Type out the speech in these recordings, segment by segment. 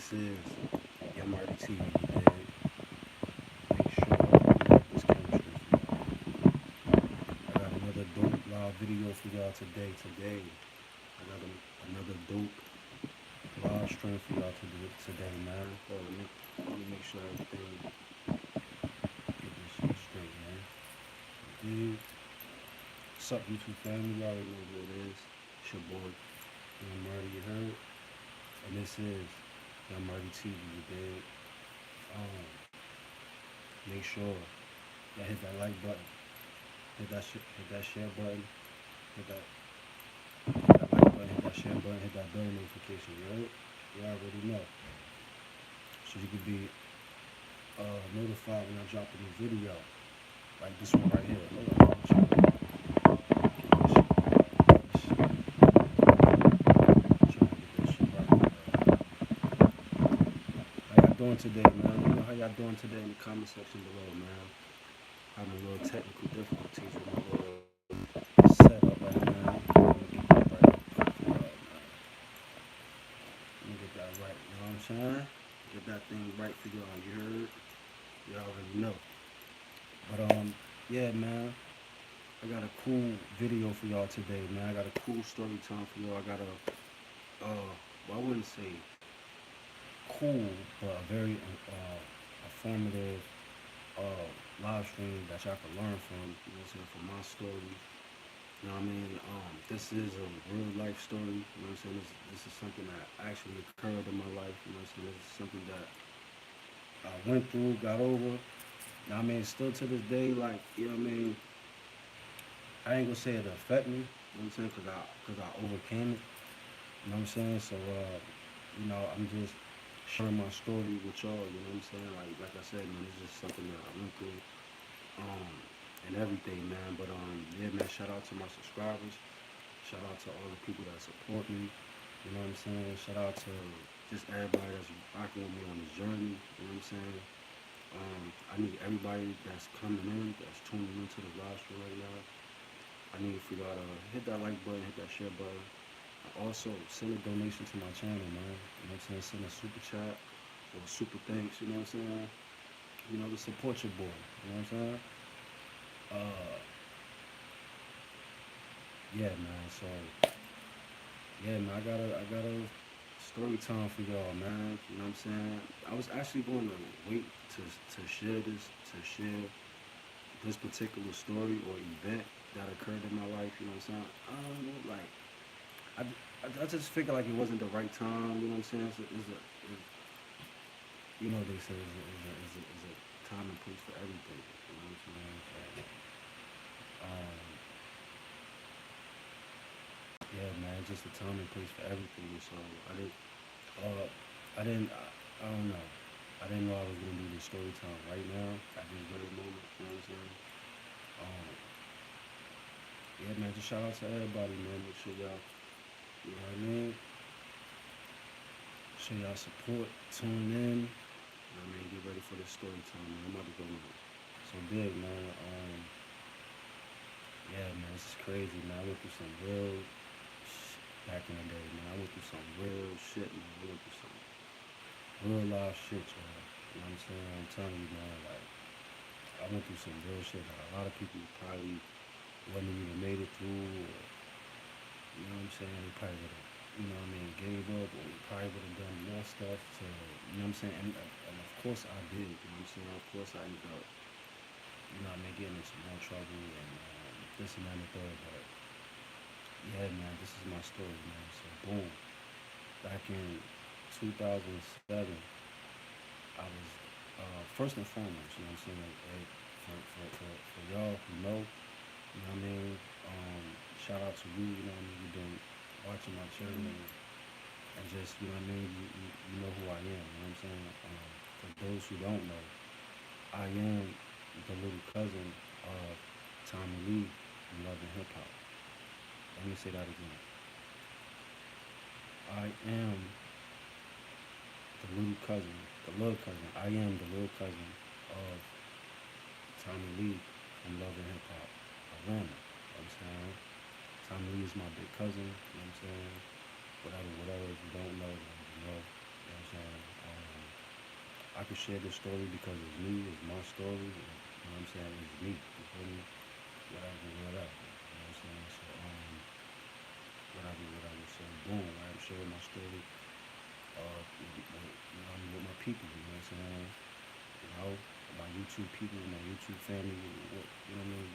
this is your Marty TV, you dig? Make sure you like this chemistry for y'all. I got another dope live video for y'all today. I got another dope live stream for y'all today, man. So let me make sure everything get this shit straight, man. You dig? What's up, YouTube family? You already know who it is. It's your boy, Young Marty, you heard? And this is Young Marty TV, you dig? Um, Make sure y'all hit that like button, hit that share button, hit that like button, hit that share button, hit that bell notification, right? You already know. So you can be notified when I drop a new video, like this one right here. Hold on, I'm trying to get this shit right. Trying to get this shit right. How y'all doing today, man? Let me know how y'all doing today in the comment section below, man. Having a little technical difficulties with my little setup right now. Let me get that right for y'all, man. Let me get that right, you know what I'm saying? Get that thing right for y'all, you heard? Y'all already know. But yeah, man. I got a cool video for y'all today, man. I got a cool story time for y'all. I got well, I wouldn't say cool, but a very informative live stream that y'all can learn from, you know what I'm saying, from my story. You know what I mean? This is a real life story, you know what I'm saying? This is something that actually occurred in my life, you know what I'm saying? This is something that I went through, got over. You know what I mean? Still to this day, like, you know what I mean? I ain't gonna say it affect me, you know what I'm saying? Cause I overcame it, you know what I'm saying? So, I'm just sharing my story with y'all, you know what I'm saying? Like I said, man, it's just something that I went through, um, and everything, man. But yeah, man, shout out to my subscribers. Shout out to all the people that support me. You know what I'm saying? Shout out to just everybody that's rocking with me on this journey. You know what I'm saying? I need everybody that's coming in, that's tuning into the live stream right now. I need for y'all to hit that like button, hit that share button. Also, send a donation to my channel, man. You know what I'm saying? Send a super chat or super thanks, you know what I'm saying? You know, to support your boy. You know what I'm saying? Uh, yeah, man. So, yeah, man, I got a story time for y'all, man. You know what I'm saying? I was actually going to wait to share this particular story or event that occurred in my life. You know what I'm saying? I don't know, like I just figure like it wasn't the right time. You know what I'm saying? You know they say is a time and place for everything. You know what I'm saying? Um, yeah, man, just a time and place for everything. So uh, I didn't, I don't know. I didn't know I was gonna do this story time right now at this very moment. You know what I'm saying? Um, yeah, man, just shout out to everybody, man. Make sure y'all, you know what I mean? Show y'all support, tune in. You know what I mean? Get ready for this story time, man. I'm about to go so big, man. Yeah, man, this is crazy, man. I went through some real back in the day, man. I went through some real shit, man. I went through some real life shit, y'all. You know what I'm saying? I'm telling you, man, like, I went through some real shit that a lot of people probably wouldn't even made it through, or, you know what I'm saying? They probably would have, you know what I mean, gave up, or probably would have done more stuff to, you know what I'm saying? And of course I did, you know what I'm saying? Of course I ended up, you know what I mean, getting into more trouble and this and that and the third, but yeah, man, this is my story, man. So, boom. Back in 2007, I was, first and foremost, you know what I'm saying? Like, for y'all who know, you know what I mean? Shout out to you, you know what I mean? You've been watching my channel and just, you know what I mean? You know who I am, you know what I'm saying? For those who don't know, I am the little cousin of Tommy Lee from Love and Hip Hop. Let me say that again. I am the little cousin, I am the little cousin of Tommy Lee from Love and Hip Hop Atlanta. You know what I'm saying? Tommy Lee is my big cousin, you know what I'm saying? Whatever, if you don't know, then you know what I'm saying? I could share this story because it's me, it's my story. You know what I'm saying? It's me. You feel me? Whatever, whatever. You know what I'm saying? So whatever, whatever. So boom, right? I'm sharing my story. With my people. You know what I'm saying? You know, my YouTube people, my YouTube family. You know what I mean?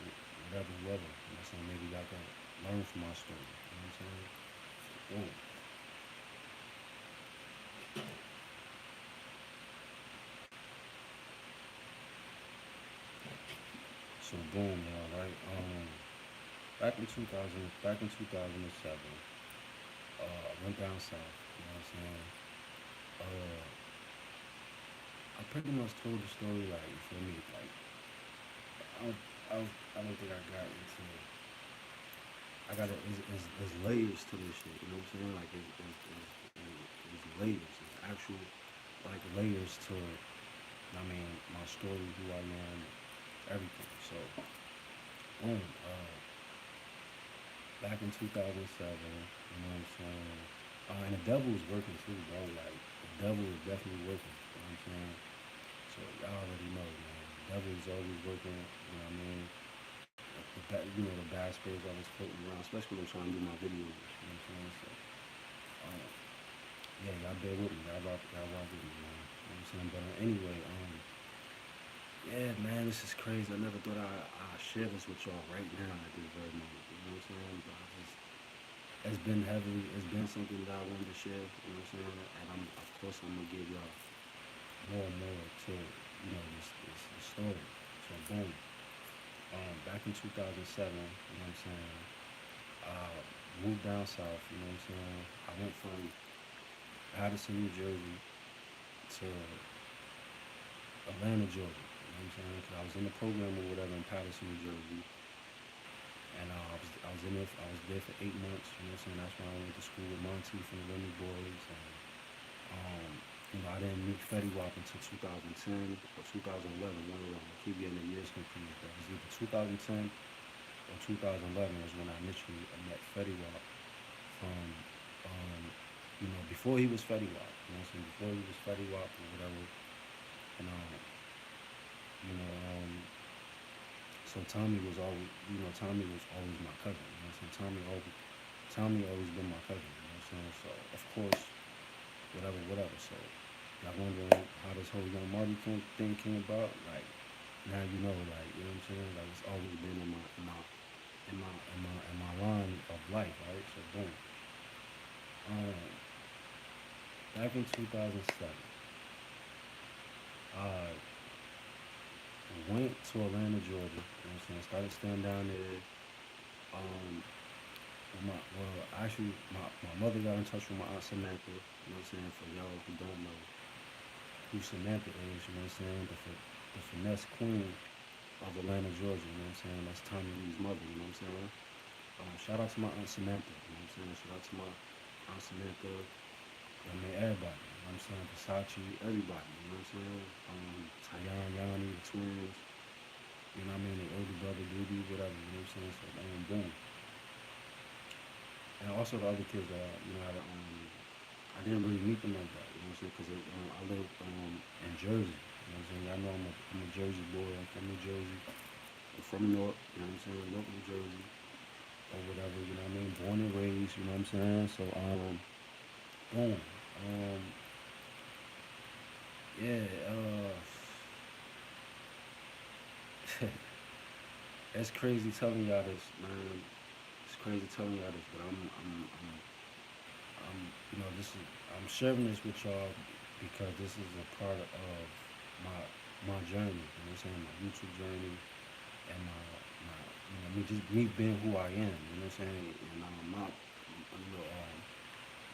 Whatever, whoever. You know what I'm saying? Maybe y'all can learn from my story. You know what I'm saying? Boom. So boom, y'all. Right? Back in 2007, I went down south. You know what I'm saying? Uh, I pretty much told the story like, you feel me? Like, I don't, I don't think I got into. I got there's layers to this shit. You know what I'm saying? Like, it's layers. It's actual like layers to. I mean, my story, who I am, everything. So, boom. Back in 2007, you know what I'm saying? And the devil is working too, bro. Like, the devil is definitely working. You know what I'm saying? So y'all already know, man. The devil is always working. You know what I mean? The bad spirits always floating around, especially when I'm trying to do my videos. You know what I'm saying? So, um, yeah, y'all bear with me. Y'all rock with me, man. You know what I'm saying? But anyway, yeah, man, this is crazy. I never thought I'd share this with y'all right now at this very moment. You know what I'm saying? But it's been something that I wanted to share. You know what I'm saying? And of course, I'm gonna give y'all more and more to, this story. So boom. Back in 2007, you know what I'm saying? Moved down south. You know what I'm saying? I went from Patterson, New Jersey, to Atlanta, Georgia. You know what I'm saying? 'Cause I was in the program or whatever in Patterson, New Jersey, and I was there for 8 months. You know what I'm saying? That's when I went to school with Monty from the Remy Boys, and um, I didn't meet Fetty Wap until 2010 or 2011. One of them. I keep getting the years confused. But it was either 2010 or 2011 was when I initially met Fetty Wap from, um, before he was Fetty Wap. You know what I'm saying? Before he was Fetty Wap or whatever, and you know, um, so Tommy was always my cousin. You know what I'm saying? Tommy always been my cousin. You know what I'm saying? So of course, whatever, whatever. So y'all wondering how this whole Young Marty thing came about? Like, now you know, like, you know what I'm saying? Like, it's always been in my line of life, right? So boom. Um, Back in 2007, I went to Atlanta, Georgia. You know what I'm saying? Started staying down there. Um, my mother got in touch with my aunt Samantha. You know what I'm saying? For y'all who don't know who Samantha is, you know what I'm saying? The finesse queen of Atlanta, Georgia. You know what I'm saying? That's Tommy Lee's mother. You know what I'm saying? Shout out to my aunt Samantha. You know what I'm saying? Shout out to my aunt Samantha. I mean, everybody. You know what I'm saying? Versace, everybody. You know what I'm saying? Tayan, Yanni, the twins. You know what I mean? The older brother, Doobie, whatever. You know what I'm saying? So, boom. And also the other kids that, I didn't really meet them like that. You know what I'm saying? Because I live in Jersey. You know what I'm saying? I know I'm a Jersey boy. I'm from New Jersey. I'm from North. You know what I'm saying? North New Jersey. Or whatever. You know what I mean? Born and raised. You know what I'm saying? So, boom. Yeah. It's crazy telling y'all this, man. It's crazy telling y'all this, but this is I'm sharing this with y'all because this is a part of my journey. You know what I'm saying? My YouTube journey and me being who I am. You know what I'm saying? And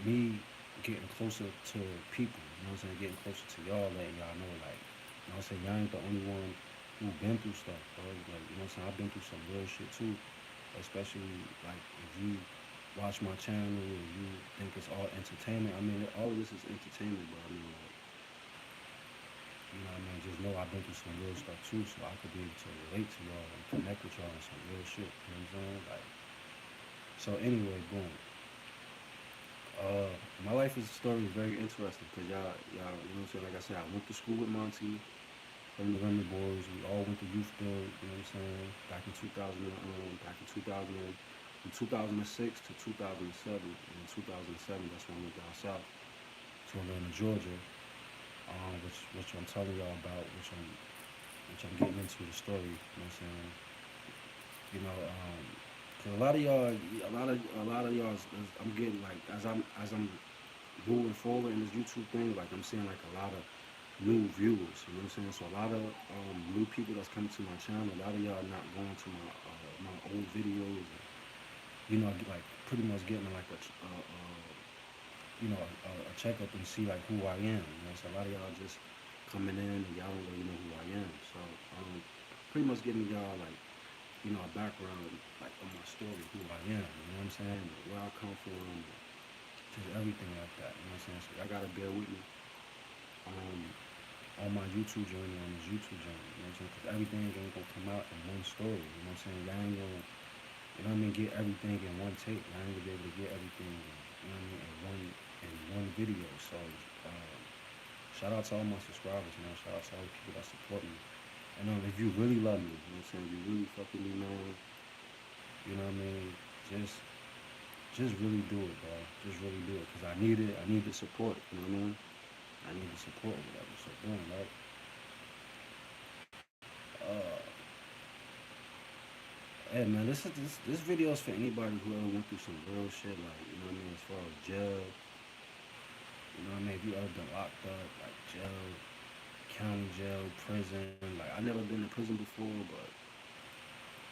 me getting closer to people. You know what I'm saying? Getting closer to y'all, letting y'all know, like, you know what I'm saying? Y'all ain't the only one who been through stuff, bro. Like, you know what I'm saying? I've been through some real shit too. Especially like if you watch my channel and you think it's all entertainment. I mean, all of this is entertainment, but I mean, like, just know I've been through some real stuff too, so I could be able to relate to y'all and connect with y'all on some real shit. You know what I'm saying? Like, so anyway, boom. Uh, my life is story is very interesting because y'all, you know what I'm saying? Like I said, I went to school with Monty, from the Remy Boys. We all went to youth build, you know what I'm saying? Back in 2000, back in 2000, from 2006 to 2007. And in 2007, that's when I went down south to Atlanta, Georgia, which I'm telling y'all about, which I'm getting into the story. You know what I'm saying? You know, 'cause a lot of y'all, a lot of y'all, I'm getting like as I'm moving forward in this YouTube thing, like I'm seeing like a lot of new viewers. You know what I'm saying? So a lot of new people that's coming to my channel. A lot of y'all not going to my old videos. And, you know, I get like pretty much getting like a checkup and see like who I am. You know, so a lot of y'all just coming in and y'all don't really know who I am. So pretty much giving y'all like a background like on my story, who I am. You know what I'm saying? Where I come from, just everything like that. You know what I'm saying? So y'all gotta bear with me. Um, on my YouTube journey, on this YouTube journey, you know what I'm saying? Because everything ain't gonna come out in one story, you know what I'm saying? Y'all ain't gonna, you know what I mean, get everything in one take. Y'all ain't gonna be able to get everything, you know what I mean, in one video. So, shout out to all my subscribers, man. Shout out to all the people that support me. And if you really love me, you know what I'm saying? You really fucking me, man. You know what I mean? Just, just really do it, bro. Just really do it, cause I need it. I need the support. You know what I mean? I need the support or whatever. So, boom, right? Uh, Hey man, this video is for anybody who ever went through some real shit, like you know what I mean, as far as jail, you know what I mean. If you ever been locked up, like jail, county jail, prison, like I never been to prison before, but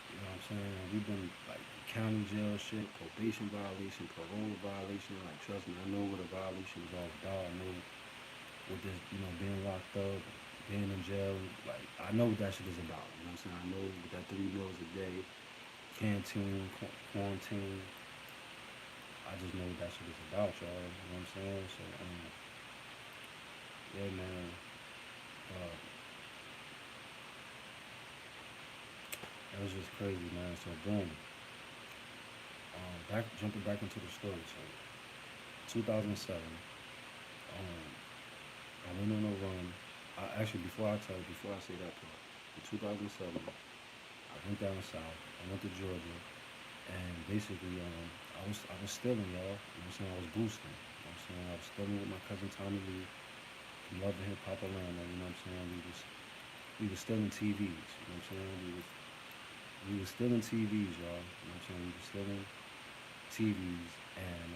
you know what I'm saying. We've been like county jail shit, probation violation, parole violation. Like trust me, I know what a violation is all about. I know what this, being locked up, being in jail. Like I know what that shit is about. You know what I'm saying. I know what that 3 meals a day, canteen, quarantine. I just know what that shit is about, y'all. You know what I'm saying? So, yeah, man. Uh, it was just crazy, man. So, boom. Jumping back into the story. So, 2007. Um, I went on a run. Actually, before I say that part, in 2007, I went down south. I went to Georgia, and basically, I was stealing, y'all. You know what I'm saying? I was boosting. You know what I'm saying? I was stealing with my cousin Tommy Lee from Love and Hip Hop Atlanta. You know what I'm saying? We was stealing TVs. You know what I'm saying? We was stealing TVs, y'all. You know what I'm saying? We was stealing TVs, and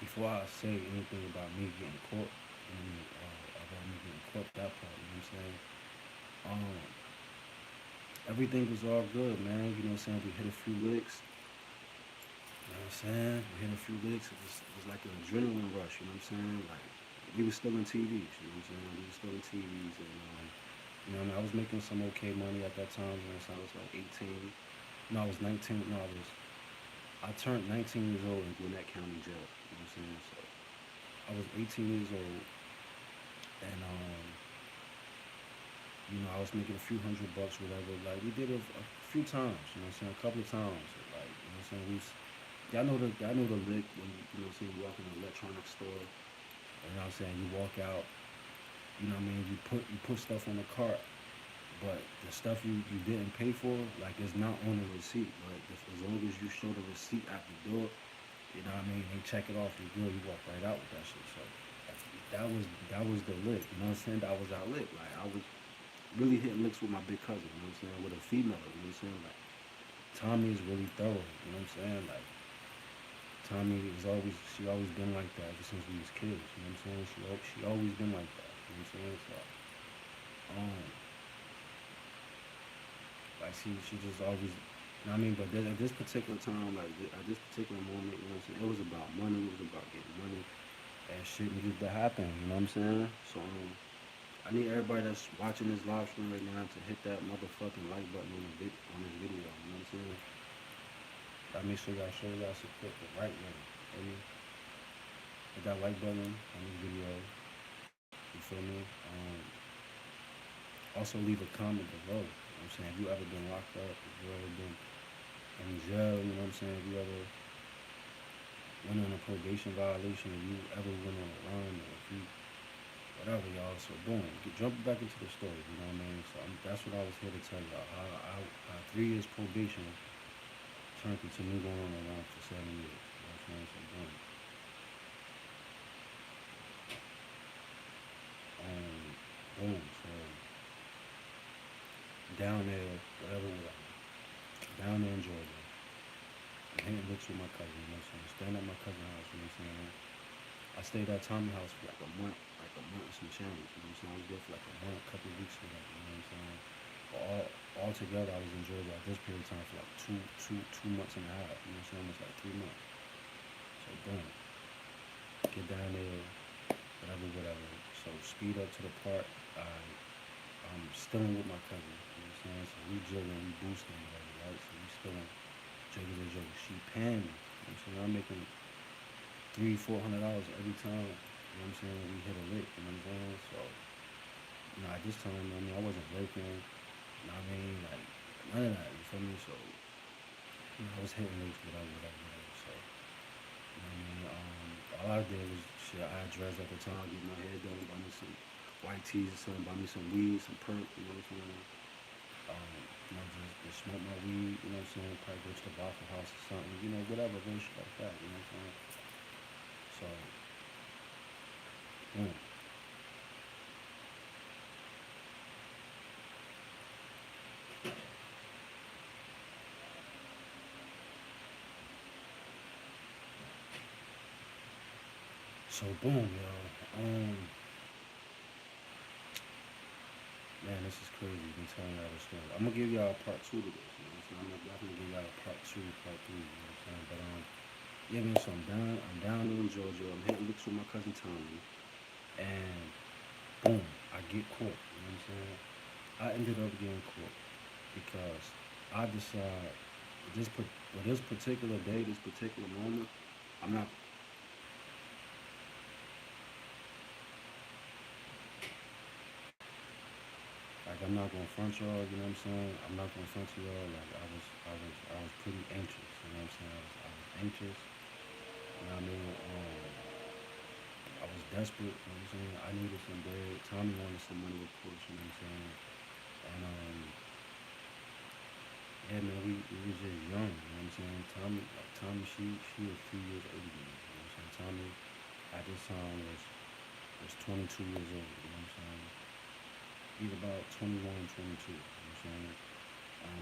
before I say anything about me getting caught, about me getting caught, that part, you know what I'm saying? Um, everything was all good, man. You know what I'm saying? We hit a few licks. You know what I'm saying? We hit a few licks. It was like an adrenaline rush. You know what I'm saying? Like we were stealing TVs. You know what I'm saying? We were stealing TVs, and you know, what I mean, I was making some okay money at that time. You know, so I was like 18. No, I was 19. No, I turned 19 years old in Gwinnett County Jail. You know what I'm saying? So I was 18 years old, and I was making a few $100, whatever. Like we did it a few times. You know what I'm saying? A couple of times. Like you know what I'm saying? Y'all know the lick when you know what I'm saying, you walk in an electronics store. You know what I'm saying? You walk out. You know what I mean? You put stuff on the cart, but the stuff you didn't pay for, like it's not on the receipt. But as long as you show the receipt at the door, you know what I mean? They check it off, you good, you walk right out with that shit. So that was the lick. You know what I'm saying? That was our lick. Like I was really hitting licks with my big cousin. You know what I'm saying? With a female. You know what I'm saying? Like Tommy is really thorough. You know what I'm saying? Like Tommy she always been like that ever since we was kids. You know what I'm saying? She always been like that. You know what I'm saying? So um, like she just always. You know what I mean? But at this particular time, like at this particular moment, you know what I'm saying? It was about money. It was about getting money. And shit needed to happen. You know what I'm saying? So I need everybody that's watching this live stream right now to hit that motherfucking like button on this video. You know what I'm saying? I make sure y'all show y'all support the right way. You know? Hit that like button on this video. You feel me? Also leave a comment below. You know what I'm saying? If you ever been locked up, if you ever been in jail, you know what I'm saying? If you ever went on a probation violation, if you ever went on a run, or if you whatever, y'all. So boom, jump back into the story. You know what I mean? So that's what I was here to tell y'all. How 3 years probation turned into me going on a run for 7 years. You know what I'm saying? So boom, boom. So down there, whatever. Down there in Georgia, I'm hitting licks with my cousin. You know what I'm saying? Staying at my cousin's house. You know what I'm saying? I stayed at Tommy's house for like a month and some change. You know what I'm saying? I was there for like a month, couple of weeks or whatever. You know what I'm saying? But all together, I was in Georgia at this period of time for like 2 months and a half. You know what I'm saying? Almost like 3 months. So boom, get down there, whatever. So speed up to the part. I'm still with my cousin. You know what I'm saying? So we jiggling, we boosting, whatever, right? So we still jiggling. She paying me. You know what I'm saying? I'm making $300-400 every time. You know what I'm saying? We hit a lick. You know what I'm saying? So at this time, I mean, I wasn't working. You know what I mean? Like none of that. You feel me? So I was hitting licks, whatever. So you know what I mean? All I did was shit. I had dreads at the time. Get my hair done. Buy me some white tees or something. Buy me some weed, some perk. You know what I'm saying? Just smoke my weed. You know what I'm saying? Probably go to the Waffle House or something. You know, whatever, little shit like that. You know what I'm saying? So, boom. So boom, yo. Man, this is crazy. Been telling y'all the story. I'm gonna give y'all a part two to this. You know what I'm saying? I'm gonna definitely give y'all a part two, part three. You know what I'm saying? But yeah, man. So I'm down in Georgia. I'm hitting licks with my cousin Tommy, and boom, I get caught. You know what I'm saying? I ended up getting caught because I decide this particular day, this particular moment, I'm not like I'm not gonna front y'all. You know what I'm saying? I'm not gonna front to y'all. Like I was pretty anxious. You know what I'm saying? I was anxious. You know what I mean? I was desperate. You know what I'm saying? I needed some bread. Tommy wanted some money, of course. You know what I'm saying? And yeah, man, we was just young. You know what I'm saying? Tommy, she was 3 years older than me. You know what I'm saying? Tommy at this time was 22 years old. You know what I'm saying? He's about 21, 22. You know what I'm saying?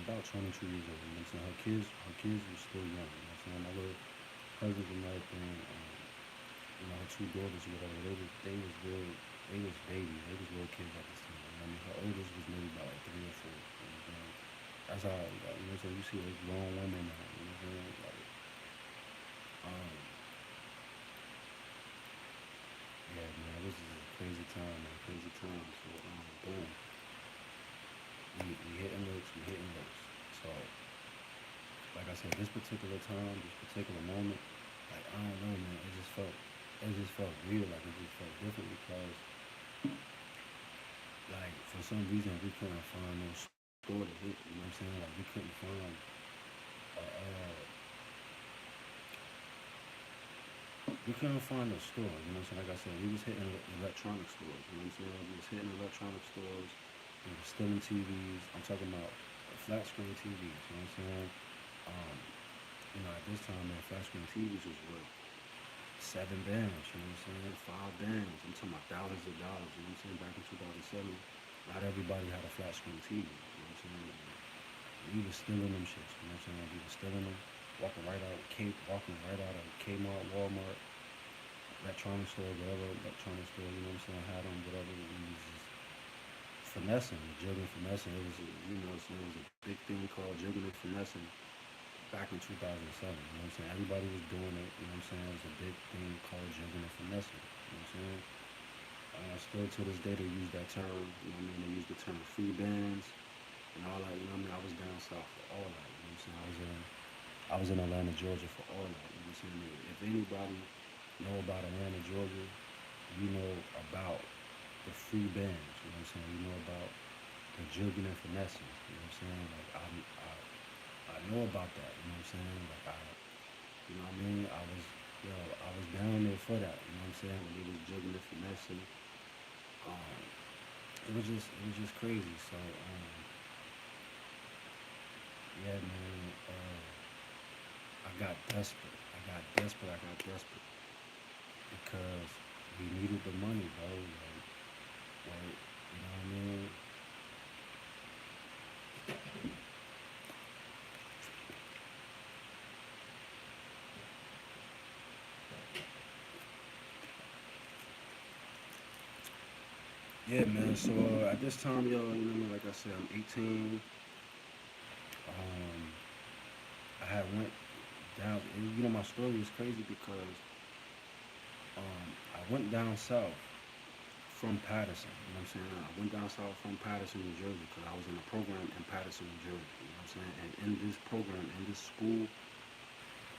About 22 years old. You know what I'm saying? Her kids were still young. You know what I'm saying? My little cousins and everything. Her two daughters or whatever. They was babies. They was little kids at this time. You know what I mean? Her oldest was maybe about like 3 or 4. You know what I'm saying? That's how you know what I'm saying. You see those grown women now. You know what I'm saying? Like, um, yeah, man, this is a crazy time, man. Crazy time. So, boom. We hitting licks. We hitting licks. So, like I said, this particular time, this particular moment, like I don't know, man. It just felt real. Like it just felt different because, like, for some reason we couldn't find no store to hit. You know what I'm saying? Like we couldn't find. We couldn't find a store. You know what I'm saying? Like I said, we was hitting electronic stores. You know what I'm saying? We was hitting electronic stores. We was stealing TVs. I'm talking about flat screen TVs. You know what I'm saying? Um, at this time, man, flat screen TVs was worth 7 bands. You know what I'm saying? 5 bands. I'm talking about thousands of dollars. You know what I'm saying? Back in 2007, not everybody had a flat screen TV. You know what I'm saying? We was stealing them shits. You know what I'm saying? We was stealing them, walking right out of Kmart, Walmart, electronic store, whatever electronic store. You know what I'm saying? Had them, whatever. We was just finessing, jigging, finessing. You know what I'm saying? It was a big thing called jigging and finessing back in 2007. You know what I'm saying? Everybody was doing it. You know what I'm saying? It was a big thing called jigging and finessing. You know what I'm saying? Still to this day, they use that term. You know what I mean? They use the term free bands and all that. You know what I mean? I was down south for all that. You know what I'm saying? I was in Atlanta, Georgia for all that. You know what I'm saying? If anybody know about Atlanta, Georgia, you know about the free bands. You know what I'm saying? You know about the jigging and finessing. You know what I'm saying? Like I know about that. You know what I'm saying? Like you know what I mean? yo, I was down there for that. You know what I'm saying? When they was juggling and finessing, um, it was just crazy. So yeah, man. I got desperate. I got desperate. I got desperate because we needed the money, bro. Like, you know what I mean? Yeah, man. So at this time, yo, you know what I mean? Like I said, I'm 18. Um, I had went down. And, you know, my story is crazy because I went down south from Patterson. You know what I'm saying? I went down south from Patterson, New Jersey, because I was in a program in Patterson, New Jersey. You know what I'm saying? And in this program, in this school,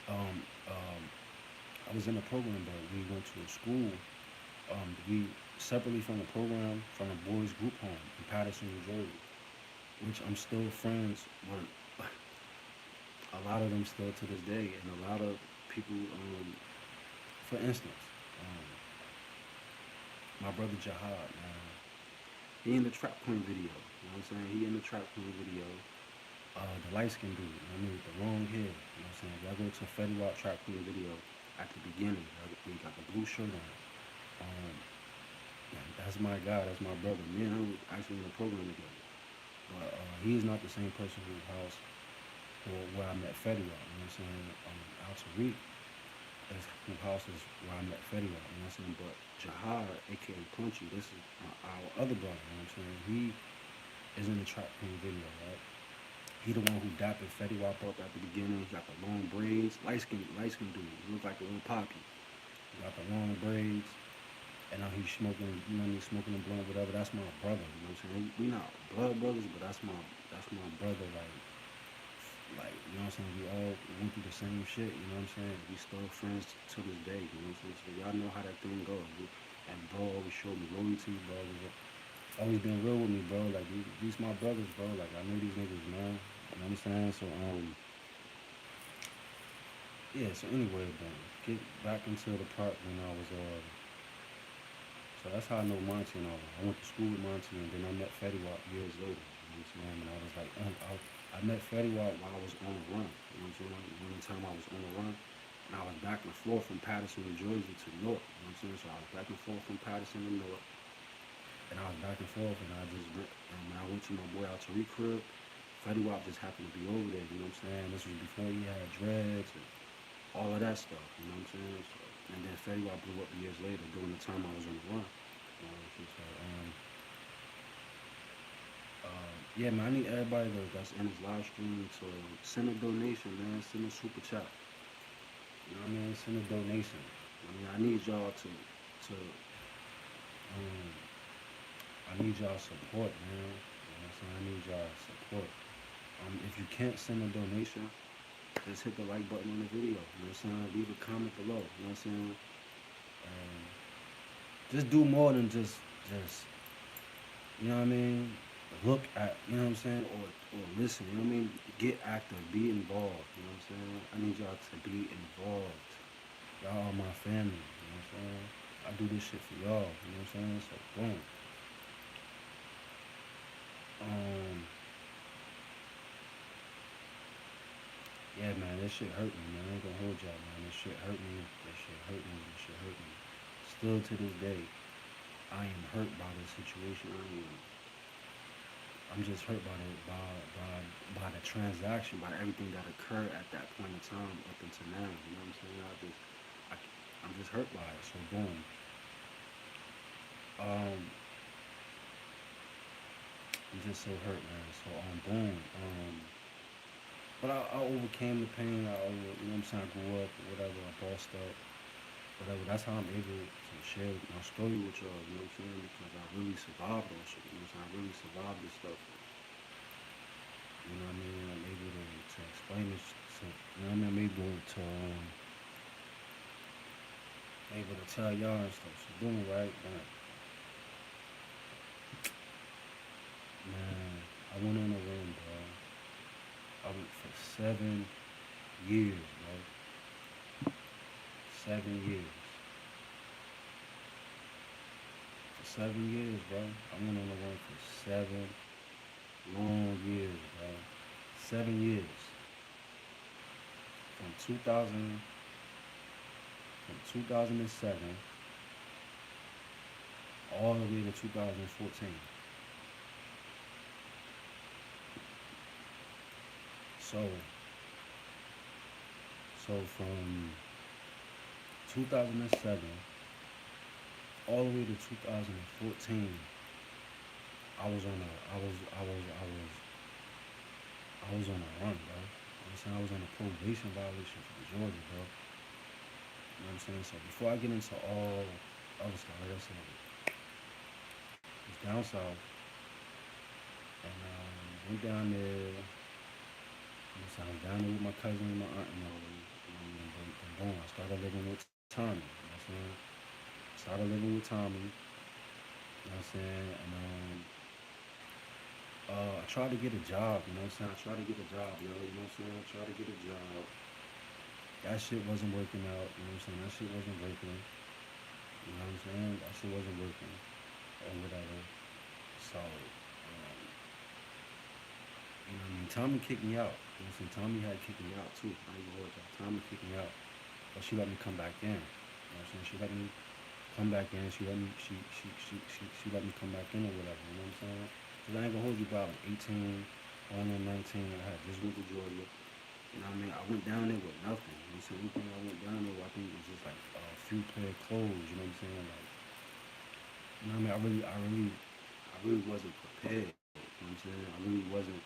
um, um, I was in a program, but we went to a school. We separately from the program from a boys group home in Patterson, New Jersey, which I'm still friends with. A lot of them still to this day, and a lot of people. For instance, um, my brother Jihad, man, he in the Trap Queen video. You know what I'm saying? He in the Trap Queen video. The light skinned dude, you know what I mean, with the long hair. You know what I'm saying? If y'all go to a Fetty Wap Trap Queen video at the beginning, he got the blue shirt on. Um, that's my guy. That's my brother. Me and him was actually in the program together. But he is not the same person whose house or where I met Fetty Wap. You know what I'm saying? Al Tariq is whose house is where I met Fetty Wap. You know what I'm saying? But Jihad, aka Punchy, this is our other brother. You know what I'm saying? He is in the Trap Queen video, right? He the one who dapped Fetty Wap up at the beginning. He got the long braids, light skin dude. He look like a little poppy. He got the long braids, and now he's smoking. You know, he's smoking a blunt, whatever. That's my brother. You know what I'm saying? We not blood brothers, but that's my brother. You know what I'm saying? We all went through the same shit. You know what I'm saying? We still friends to this day. You know what I'm saying? So y'all know how that thing goes. And bro always showed me loyalty. Bro always been real with me, bro. Like these my brothers, bro. Like I know these niggas, man. You know what I'm saying? So yeah. So anyway, then get back into the part when I was So that's how I know Monty and all. I went to school with Monty, and then I met Fetty Wap years later. You know what I'm saying? And I was like, I met Fetty Wap while I was on the run. You know what I'm saying? One time I was on the run, and I was back and forth from Patterson, New Jersey to Newark. You know what I'm saying? So I was back and forth from Patterson to Newark, and I was back and forth, and I just went, and when I went to my boy Al Tariq crib, Fetty Wap just happened to be over there. You know what I'm saying? This was before he had dreads and all of that stuff. You know what I'm saying? So, and then Fetty Wap blew up years later during the time I was on the run. So, yeah, man, I need everybody that's in this live stream to send a donation, man. Send a super chat. You know what I mean? Send a donation. I need y'all to um, I need y'all support, man. You know what I'm saying? I need y'all support. If you can't send a donation, just hit the like button on the video. You know what I'm saying? Leave a comment below. You know what I'm saying? Um, just do more than just you know what I mean? Look at, you know what I'm saying? Or listen, you know what I mean? Get active, be involved, you know what I'm saying? I need y'all to be involved. Y'all are my family, you know what I'm saying? I do this shit for y'all, you know what I'm saying? So boom. Um yeah, man, this shit hurt me, man. I ain't gonna hold y'all, man. This shit hurt me. This shit hurt me. This shit hurt me. Still to this day, I am hurt by this situation. I'm just hurt by the transaction, by everything that occurred at that point in time up until now. You know what I'm saying? I, I'm just hurt by it. So boom. Um, I'm just so hurt, man. So boom. But I overcame the pain. You know what I'm saying? I grew up, whatever. I bossed up, whatever. That's how I'm able to share my story with y'all. You know what I'm saying? Because I really survived that shit. You know what I'm saying? I really survived this stuff. You know what I mean? I'm able to explain this. You know what I mean? I'm able to tell y'all and stuff. So boom, right? Man, I went on a run, bro. I went for 7 years, bro. 7 years. For 7 years, bro. I went on the run for 7 long years, bro. 7 years. From 2000, from 2007 all the way to 2014. So, so from 2007 all the way to 2014, I was on a run, bro. I'm saying I was on a probation violation for Georgia, bro. You know what I'm saying? So before I get into all other stuff, like I said, it's down south, and went down there. So I was down there with my cousin and my aunt and all them. And boom, I started living with Tommy. You know what I'm saying? Started living with Tommy. You know what I'm saying? And I tried to get a job. You know what I'm saying? I tried to get a job, yo. You know what I'm saying? I tried to get a job. That shit wasn't working out. You know what I'm saying? That shit wasn't working. You know what I'm saying? That shit wasn't working or whatever. So, you know what I mean? Tommy kicked me out. You know what I'm saying? Tommy had kicked me out too. I ain't gonna hold that. Tommy kicked me out. But she let me come back in. You know what I'm saying? She let me come back in. She let me come back in or whatever. You know what I'm saying? Cause I ain't gonna hold you about 18, on 19. I had just went to Georgia. You know what I mean? I went down there with nothing. You know what I'm saying? Anything I went down there with, I think it was just like a few pair of clothes. You know what I'm saying? Like, you know what I mean? I really wasn't prepared. You know what I'm saying? I really wasn't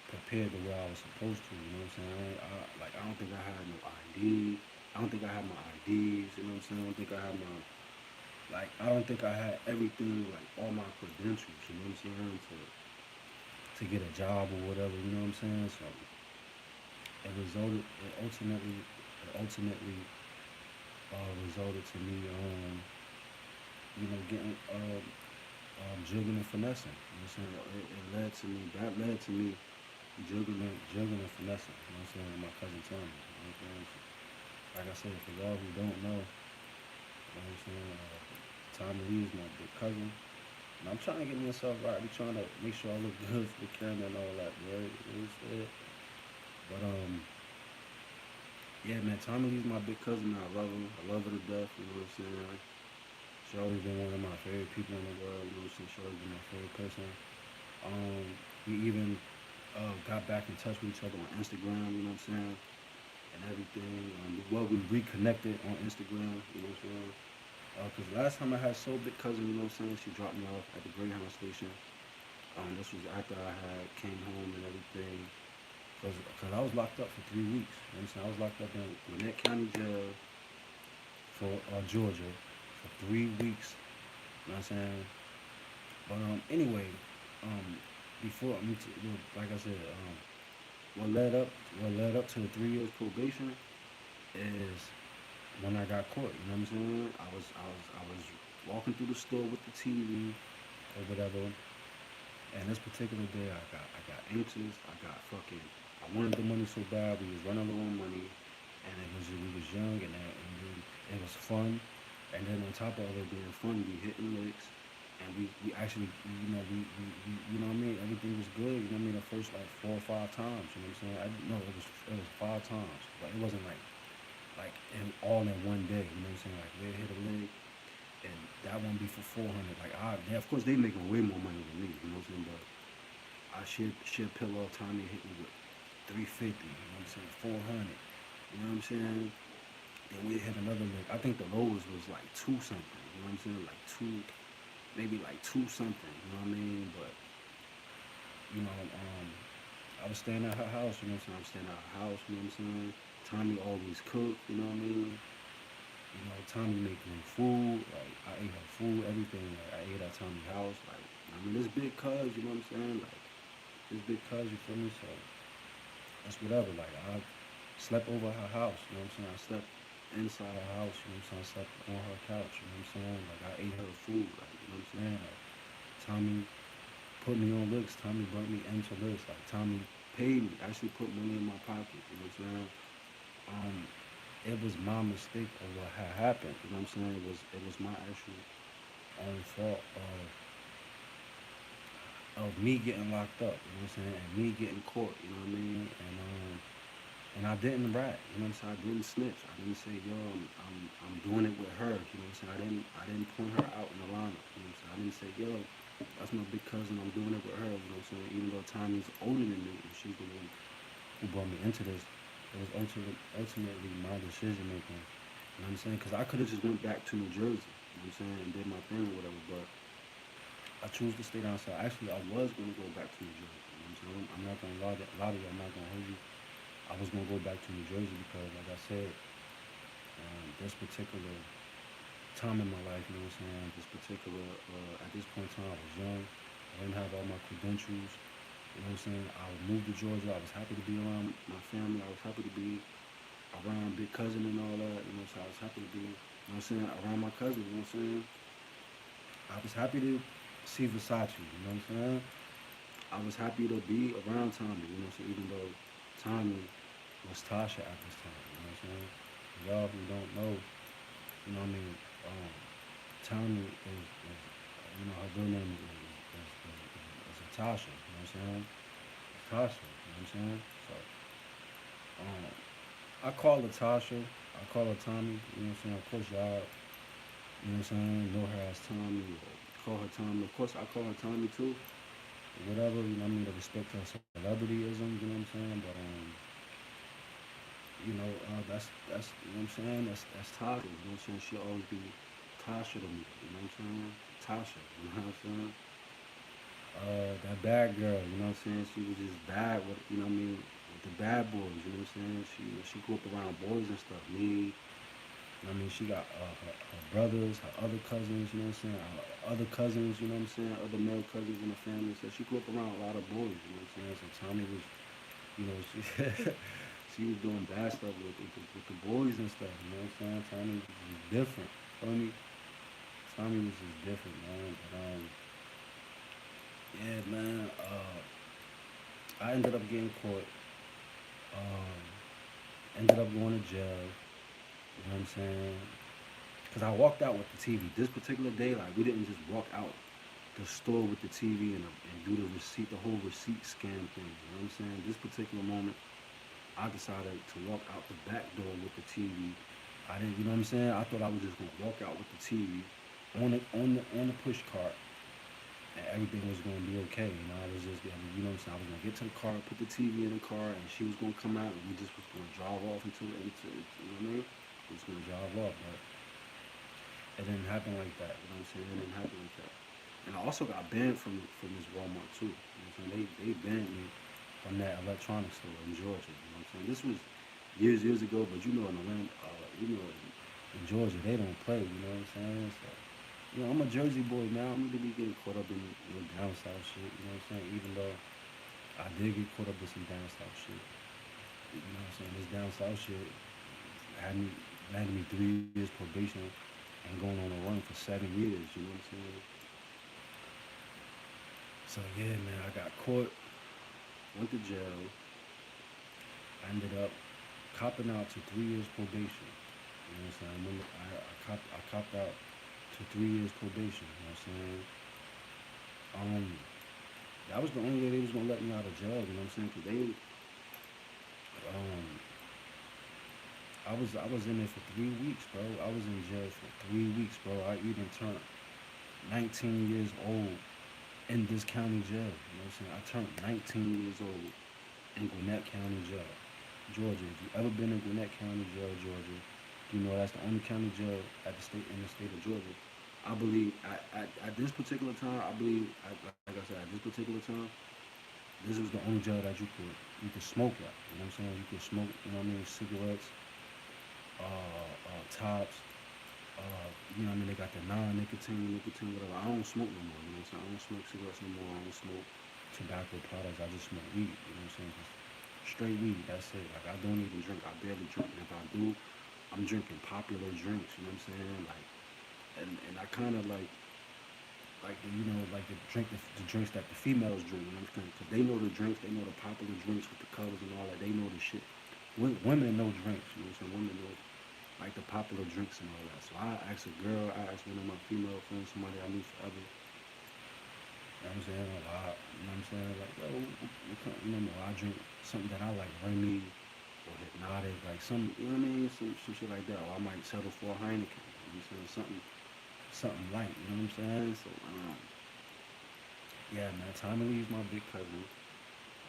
prepared the way I was supposed to. You know what I'm saying? I don't think I had no ID. I don't think I had my IDs. You know what I'm saying? I don't think I had my I don't think I had everything, like all my credentials. You know what I'm saying? To get a job or whatever. You know what I'm saying? So it ultimately resulted to me, getting jugging and finessing. You know what I'm saying? That led to me juggling and finessing. You know what I'm saying? With my cousin Tommy. You know what I'm saying? So, like I said, for y'all who don't know, you know what I'm saying? Tommy Lee is my big cousin. And I'm trying to get myself right. I'm trying to make sure I look good for the camera and all that, right? You know what I'm saying? But yeah, man, Tommy Lee's my big cousin. I love him. I love her to death. You know what I'm saying? She's always been one of my favorite people in the world. You know what I'm saying? She's always been my favorite person. Um, we even got back in touch with each other on Instagram. You know what I'm saying? And everything. We reconnected on Instagram. You know what I'm saying? Because last time I had so big cousin, you know what I'm saying? She dropped me off at the Greyhound station. This was after I had came home and everything. Because I was locked up for 3 weeks. You know what I'm saying? I was locked up in Gwinnett County Jail for Georgia for 3 weeks. You know what I'm saying? But anyway, um, before like I said, what led up to the 3 years probation is when I got caught. You know what I'm saying? I was walking through the store with the TV or whatever, and this particular day I got anxious. I wanted the money so bad. We was running low on money, and we was young, and it was fun. And then on top of it being fun, we hitting licks, and we actually, you know what I mean. Everything was good. You know what I mean. The first like 4 or 5 times. You know what I'm saying? No, it was 5 times, but it wasn't all in one day. You know what I'm saying? Like they hit a leg, and that one be for 400. Of course they making way more money than me. You know what I'm saying? But I share pillow time they hit me with 350. You know what I'm saying? 400. You know what I'm saying? Then we hit another leg. I think the lowest was like two something. You know what I'm saying? Like two, maybe like two something. You know what I mean? But you know, I was staying at her house. You know what I'm saying? I was staying at her house. You know what I'm saying? Tommy always cooked. You know what I mean? You know, Tommy make me food. Like I ate her food, everything. Like I ate at Tommy's house. Like I mean, this big cuz. You know what I'm saying? Like this big cuz. You feel me? So that's whatever. Like I slept over her house. You know what I'm saying? I slept inside her house. You know what I'm saying? I slept on her couch. You know what I'm saying? Like I ate her food. Like you know what I'm saying? Like Tommy put me on licks. Tommy brought me into licks. Like Tommy paid me. Actually put money in my pocket. You know what I'm saying? it was my mistake of what had happened. You know what I'm saying? It was my actual own fault of me getting locked up. You know what I'm saying? And me getting caught. You know what I mean? And I didn't rat. You know what I'm saying? I didn't snitch. I didn't say, yo, I'm doing it with her. You know what I'm saying? I didn't point her out in the lineup. You know what I'm saying? I didn't say, yo, that's my big cousin. I'm doing it with her. You know what I'm saying? Even though Tommy's older than me and she's the one who brought me into this, it was ultimately my decision making. You know what I'm saying? Because I could have just went back to New Jersey. You know what I'm saying? And did my thing or whatever. But I chose to stay down south. Actually, I was going to go back to New Jersey. You know what I'm saying? I'm not going to lie to you. I'm not going to hold you. I was going to go back to New Jersey because, like I said, this particular time in my life, you know what I'm saying? At this point in time, I was young. I didn't have all my credentials. You know what I'm saying? I moved to Georgia. I was happy to be around my family. I was happy to be around big cousin and all that. You know what I'm saying? I was happy to be, you know what I'm saying, around my cousin. You know what I'm saying? I was happy to see Versace. You know what I'm saying? I was happy to be around Tommy. You know what I'm saying? Even though Tommy was Tasha at this time. You know what I'm saying? Y'all who don't know, you know what I mean? Um, Tommy is you know, her real name is Tasha. You know what I'm saying? It's Tasha. You know what I'm saying? So, um, I call her Tasha. I call her Tommy. You know what I'm saying? Of course, y'all, you know what I'm saying, know her as Tommy or call her Tommy. Of course, I call her Tommy too. Whatever, you know what I mean, to respect her celebrityism, you know what I'm saying? But, that's, you know what I'm saying? That's Tasha. You know what I'm saying? She'll always be Tasha to me. You know what I'm saying? Tasha. You know what I'm saying? That bad girl, you know what I'm saying? She was just bad with, you know what I mean, with the bad boys, you know what I'm saying? She grew up around boys and stuff. Me, you know what I mean? She got her brothers, her other cousins, you know what I'm saying? Her other cousins, you know what I'm saying? Other male cousins in the family. So she grew up around a lot of boys, you know what I'm saying? So Tommy was, you know, she, she was doing bad stuff with the boys and stuff, you know what I'm saying? Tommy was different. Feel me? Tommy was just different, man. But, yeah, man. I ended up getting caught. Um, Ended up going to jail. You know what I'm saying? Because I walked out with the TV. This particular day, like we didn't just walk out the store with the TV and do the receipt, the whole receipt scam thing. You know what I'm saying? This particular moment, I decided to walk out the back door with the TV. I didn't, you know what I'm saying? I thought I was just gonna walk out with the TV on the push cart and everything was going to be okay. You know, I was just, you know what I'm saying? I was going to get to the car, put the TV in the car, and she was going to come out, and we just was going to drive off into you know what I mean? We was going to drive off, but it didn't happen like that. You know what I'm saying? It didn't happen like that. And I also got banned from this Walmart too. You know what I'm saying? They banned me from that electronics store in Georgia. You know what I'm saying? This was years ago, but you know in Atlanta, in Georgia they don't play. You know what I'm saying? So you know, I'm a Jersey boy now. I'm gonna be getting caught up in down south shit. You know what I'm saying? Even though I did get caught up in some down south shit. You know what I'm saying? This down south shit had me landed me 3 years probation and going on a run for 7 years. You know what I'm saying? So yeah, man, I got caught, went to jail. I ended up copping out to 3 years probation. You know what I'm saying? I copped out to 3 years probation. You know what I'm saying? That was the only way they was gonna let me out of jail. You know what I'm saying? Cause um, I was in there for 3 weeks, bro. I was in jail for 3 weeks, bro. I even turned 19 years old in this county jail. You know what I'm saying? I turned 19 years old in Gwinnett County Jail, Georgia. If you ever been in Gwinnett County Jail, Georgia, you know that's the only county jail in the state of Georgia. I believe at this particular time, I believe, like I said, at this particular time, this was the only jail that you could smoke at. You know what I'm saying? You could smoke, you know what I mean, cigarettes, tops. You know what I mean? They got the non-nicotine, nicotine, whatever. I don't smoke no more. You know what I'm saying? I don't smoke cigarettes no more. I don't smoke tobacco products. I just smoke weed. You know what I'm saying? Just straight weed. That's it. Like I don't even drink. I barely drink. And if I do, I'm drinking popular drinks. You know what I'm saying? Like, and I kind of like the, like the drinks that the females drink. You know what I'm saying? Because they know the drinks. They know the popular drinks with the colors and all that. They know the shit. Women know drinks. You know what I'm saying? Women know. like the popular drinks and all that. So I asked a girl, I asked one of my female friends, somebody I knew forever. You know what I'm saying? A lot. You know what I'm saying? Like, yo, I drink something that I like, Remy or Hypnotic, like some, you know what I mean? Some shit like that. Or I might settle for a Heineken. You know what I'm saying? Something light. You know what I'm saying? So, yeah, man. Tommy Lee's my big cousin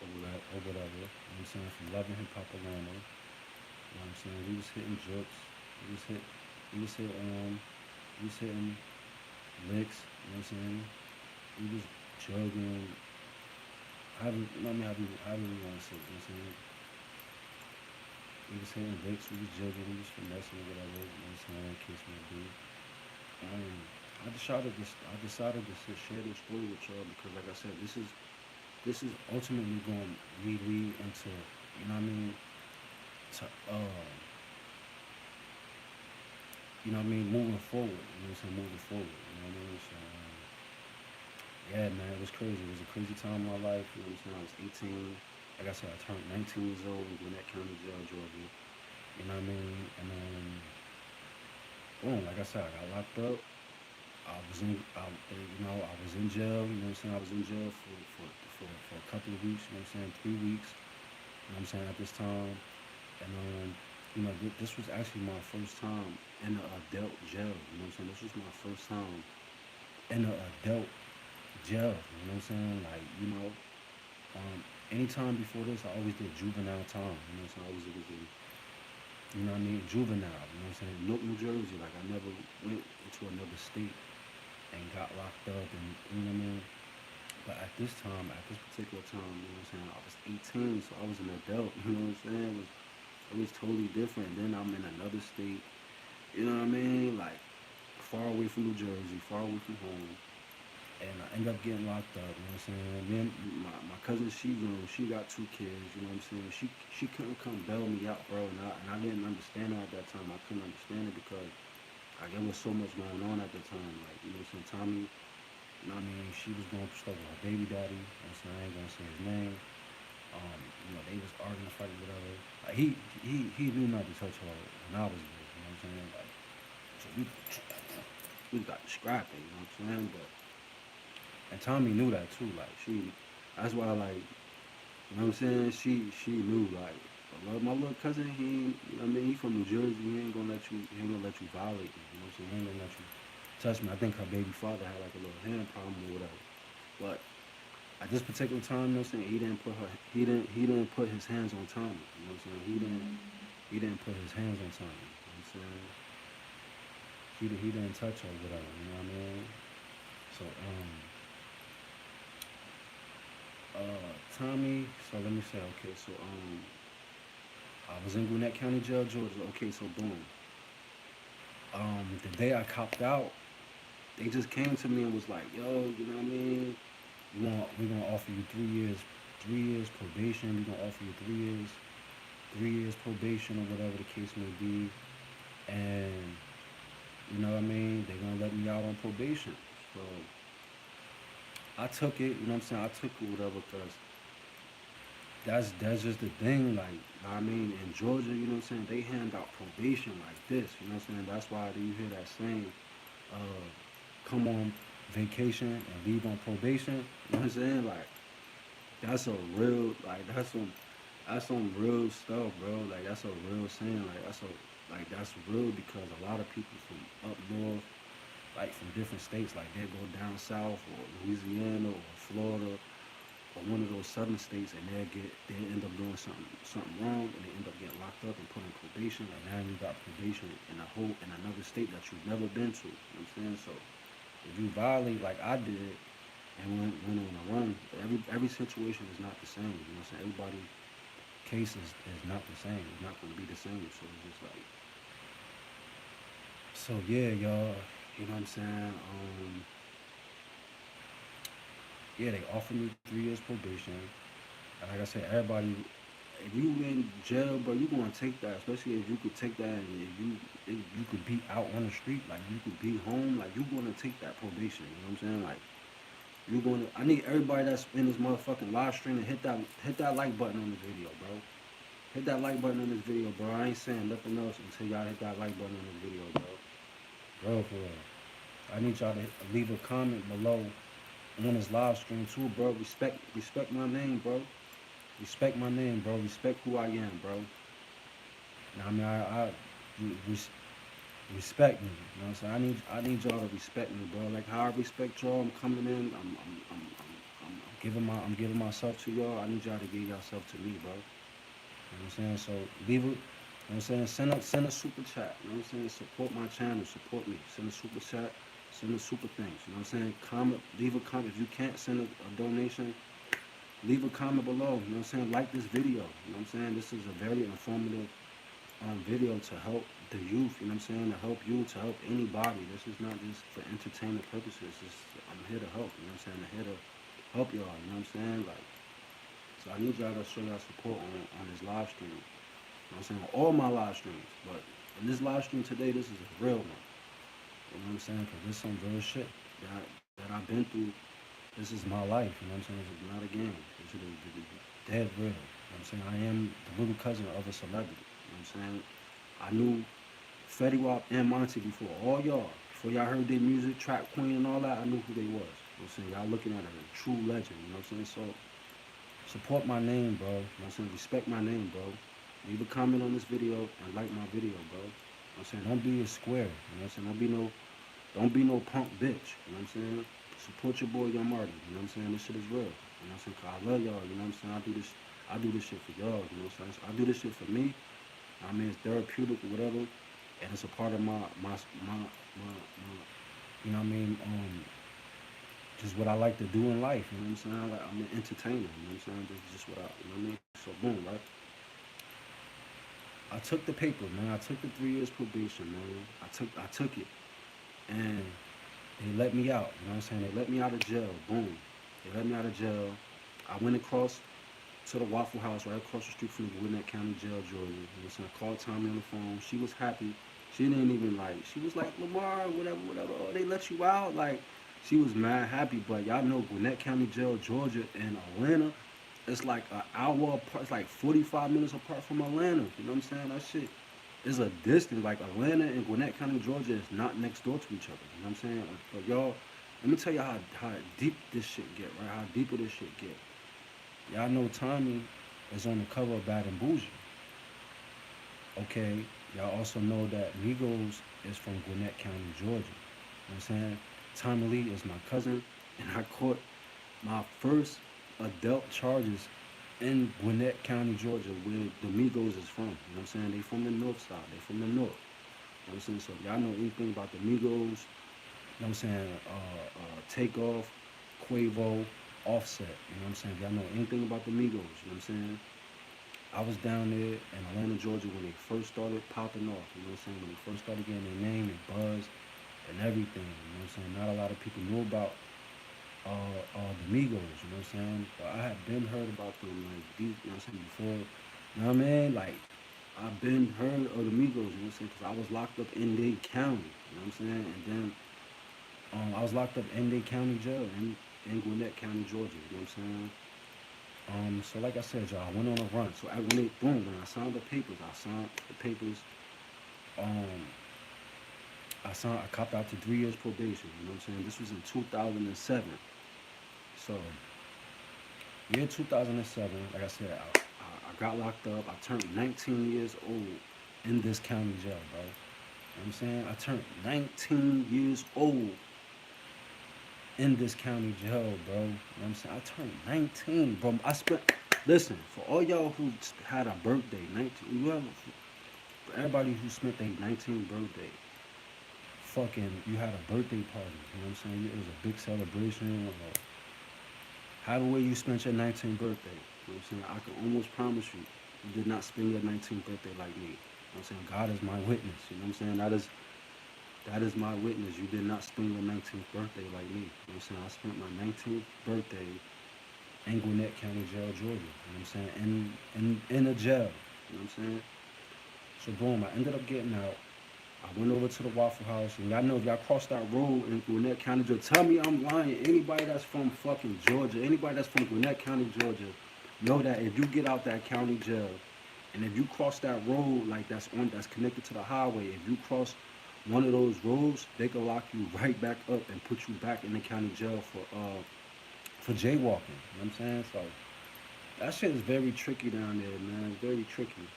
or whatever. You know what I'm saying? From Loving Hip Hop Atlanta. You know what I'm saying? We was hitting jokes. We was hit. We was hit. We was hitting licks. You know what I'm saying? We was jugging. Let me have you want to say. You know what I'm saying? We was hitting licks. We was jugging. We was finessing or whatever. You know what I'm saying? Case may be. Um, I decided to share this story with y'all because, like I said, this is ultimately going to lead into, you know what I mean, to you know what I mean, moving forward. You know what I'm saying, moving forward. You know what I mean. So yeah, man, it was crazy. It was a crazy time in my life. You know what I'm saying. I was 18. Like I said, I turned 19 years old in Gwinnett County Jail, Georgia. You know what I mean. And boom, like I said, I got locked up. I was in jail. You know what I'm saying. I was in jail for a couple of weeks. You know what I'm saying. 3 weeks. You know what I'm saying, at this time. And this was actually my first time in an adult jail. You know what I'm saying? This was my first time in an adult jail. You know what I'm saying? Like, anytime before this, I always did juvenile time. You know what I'm saying? I always did, you know what I mean? Juvenile. You know what I'm saying? New Jersey. Like, I never went into another state and got locked up, and you know what I mean. But at this time, at this particular time, you know what I'm saying, I was 18, so I was an adult. You know what I'm saying? It was totally different. Then I'm in another state. You know what I mean? Like, far away from New Jersey, far away from home. And I ended up getting locked up. You know what I'm saying? Then my cousin, she got 2 kids. You know what I'm saying? She couldn't come bail me out, bro. And I didn't understand her at that time. I couldn't understand it because like there was so much going on at the time. Like, you know what I'm saying? Tommy, you know what I mean? She was going through stuff with her baby daddy. You know what I'm saying? I ain't gonna say his name. They was arguing, fighting, whatever. Like he knew not to touch her when I was there. You know what I'm saying? Like, so we got scrapping. You know what I'm saying? But and Tommy knew that too. Like that's why like, you know what I'm saying? She knew like. My little cousin, I mean, he from New Jersey. He ain't gonna let you violate me. You know what I'm saying? He ain't gonna let you touch me. I think her baby father had like a little hand problem or whatever. But at this particular time, you know what I'm saying, he didn't put his hands on Tommy. You know what I'm saying? He didn't put his hands on Tommy. You know what I'm saying? He didn't touch her or whatever. You know what I mean? So Tommy. So let me say, okay, so I was in Gwinnett County Jail, Georgia. Okay, so boom. The day I copped out, they just came to me and was like, "Yo, you know what I mean? We're gonna offer you 3 years, 3 years probation. We're gonna offer you 3 years, 3 years probation or whatever the case may be." And you know what I mean? They're gonna let me out on probation. So I took it. You know what I'm saying? I took it, whatever, because that's just the thing. Like, you know what I mean, in Georgia, you know what I'm saying, they hand out probation like this. You know what I'm saying? That's why you hear that saying, "Come on vacation and leave on probation." You know what I'm saying? Like, that's a real, like, that's some real stuff, bro. Like, that's a real saying. That's real because a lot of people from up north, like from different states, like they go down south or Louisiana or Florida or one of those southern states, and they end up doing something wrong, and they end up getting locked up and put on probation. And now you got probation in another state that you've never been to. You know what I'm saying? So if you violate like I did and went on a run, every situation is not the same. You know what I'm saying? Everybody case is not the same. It's not going to be the same. So it's just like, so yeah, y'all. You know what I'm saying? Yeah, they offered me 3 years probation. And like I said, everybody, if you in jail, bro, you gonna take that. Especially if you could take that, and if you could be out on the street, like you could be home, like you gonna take that probation. You know what I'm saying? Like you gonna. I need everybody that's in this motherfucking live stream to hit that like button on the video, bro. Hit that like button on this video, bro. I ain't saying nothing else until y'all hit that like button on this video, bro. Bro, for real. I need y'all to leave a comment below on this live stream too, bro. Respect my name, bro. Respect my name, bro. Respect who I am, bro. I mean, res- respect me. You know what I'm saying? I need y'all to respect me, bro. Like how I respect y'all. I'm coming in. I'm giving myself to y'all. I need y'all to give yourself to me, bro. You know what I'm saying? So leave it. You know what I'm saying? Send a super chat. You know what I'm saying? Support my channel. Support me. Send a super chat. Send a super things. You know what I'm saying? Comment. Leave a comment. If you can't send a donation, leave a comment below. You know what I'm saying? Like this video. You know what I'm saying? This is a very informative video to help the youth. You know what I'm saying? To help you. To help anybody. This is not just for entertainment purposes. I'm here to help. You know what I'm saying? I'm here to help y'all. You know what I'm saying? Like. So I need y'all to show y'all support on this live stream. You know what I'm saying? On all my live streams. But in this live stream today, this is a real one. You know what I'm saying? Because this is some real shit that I've been through. This is my life. You know what I'm saying? This is not a game. This is dead real. You know what I'm saying? I am the little cousin of a celebrity. You know what I'm saying? I knew Fetty Wap and Monty before. All y'all. Before y'all heard their music, Trap Queen and all that, I knew who they was. You know what I'm saying? Y'all looking at a true legend. You know what I'm saying? So support my name, bro. You know what I'm saying? Respect my name, bro. Leave a comment on this video and like my video, bro. You know what I'm saying? Don't be a square. You know what I'm saying? Don't be no punk bitch. You know what I'm saying? Support your boy Young Marty. You know what I'm saying? This shit is real. You know what I'm saying? Cause I love y'all. You know what I'm saying? I do this shit for y'all. You know what I'm saying? I do this shit for me. I mean, it's therapeutic or whatever, and it's a part of my you know what I mean? Just what I like to do in life, you know what I'm saying? I'm an entertainer, you know what I'm saying? This is just what you know what I mean? So boom, right? I took the paper, man. I took the 3 years probation, man. I took it, and they let me out. You know what I'm saying? They let me out of jail. Boom, they let me out of jail. I went across to the Waffle House right across the street from the Gwinnett County Jail, Georgia. You know what I'm saying? I called Tommy on the phone. She was happy. She didn't even she was like, Lamar, whatever. Oh, they let you out, like. She was mad happy, but y'all know Gwinnett County Jail, Georgia, and Atlanta, it's like an hour apart. It's like 45 minutes apart from Atlanta. You know what I'm saying? That shit is a distance. Like Atlanta and Gwinnett County, Georgia is not next door to each other. You know what I'm saying? But y'all, let me tell you how deep this shit get, right? How deeper this shit get. Y'all know Tommy is on the cover of Bad and Bougie. Okay, y'all also know that Migos is from Gwinnett County, Georgia. You know what I'm saying? Tommy Lee is my cousin, and I caught my first adult charges in Gwinnett County, Georgia, where the Migos is from. You know what I'm saying? They from the north side. They from the north. You know what I'm saying? So if y'all know anything about the Migos, you know what I'm saying? Takeoff, Quavo, Offset. You know what I'm saying? If y'all know anything about the Migos, you know what I'm saying? I was down there in Atlanta, Georgia when they first started popping off. You know what I'm saying? When they first started getting their name and buzz and everything. You know what I'm saying? Not a lot of people knew about the Migos, you know what I'm saying? But I had been heard about them like deep, you know what I'm saying, before. You know what I mean? Like I've been heard of the Migos, you know what I'm saying? Because I was locked up in Dade County, you know what I'm saying? And then I was locked up in Dade County jail in Gwinnett County, Georgia, you know what I'm saying? So like I said, y'all, I went on a run. So when I signed the papers, um, I copped out to 3 years probation. You know what I'm saying? This was in 2007. So, year 2007, like I said, I got locked up. I turned 19 years old in this county jail, bro. You know what I'm saying? I turned 19 years old in this county jail, bro. You know what I'm saying? I turned 19, bro. Listen, for all y'all who had a birthday, 19, for everybody who spent their 19th birthday, you had a birthday party, you know what I'm saying? It was a big celebration, however you spent your 19th birthday, you know what I'm saying? I can almost promise you, you did not spend your 19th birthday like me. You know what I'm saying? God is my witness, you know what I'm saying? That is my witness. You did not spend your 19th birthday like me. You know what I'm saying? I spent my 19th birthday in Gwinnett County Jail, Georgia. You know what I'm saying? In a jail. You know what I'm saying? So boom, I ended up getting out. I went over to the Waffle House, and y'all know if y'all cross that road in Gwinnett County, Georgia, tell me I'm lying. Anybody that's from fucking Georgia, anybody that's from Gwinnett County, Georgia, know that if you get out that county jail, And if you cross that road, like that's connected to the highway, if you cross one of those roads, they can lock you right back up and put you back in the county jail for jaywalking. You know what I'm saying? So that shit is very tricky down there, man. It's very tricky.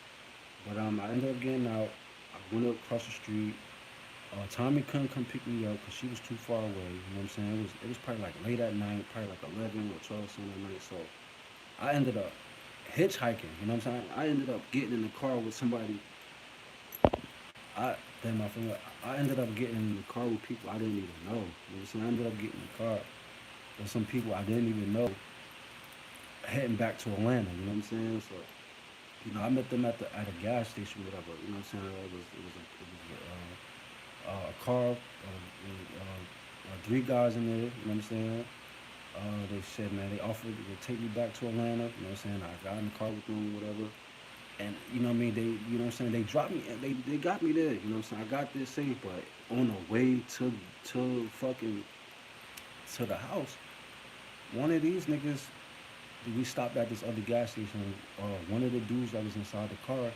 But I ended up getting out. I went up across the street. Tommy couldn't come pick me up because she was too far away. You know what I'm saying? It was probably like late at night, probably like 11 or 12 something at night. So I ended up hitchhiking. You know what I'm saying? I ended up getting in the car with somebody. I Then my friend, I ended up getting in the car with people I didn't even know. You know what I'm saying? I ended up getting in the car with some people I didn't even know, heading back to Atlanta. You know what I'm saying? So I met them at a gas station, whatever. You know what I'm saying? A car, three guys in there. You know what I'm saying? They said, man, they offered to take me back to Atlanta. You know what I'm saying? I got in the car with them, whatever. And you know what I mean? You know what I'm saying? They dropped me. They got me there. You know what I'm saying? I got there safe, but on the way to to the house, one of these niggas, we stopped at this other gas station. One of the dudes that was inside the car,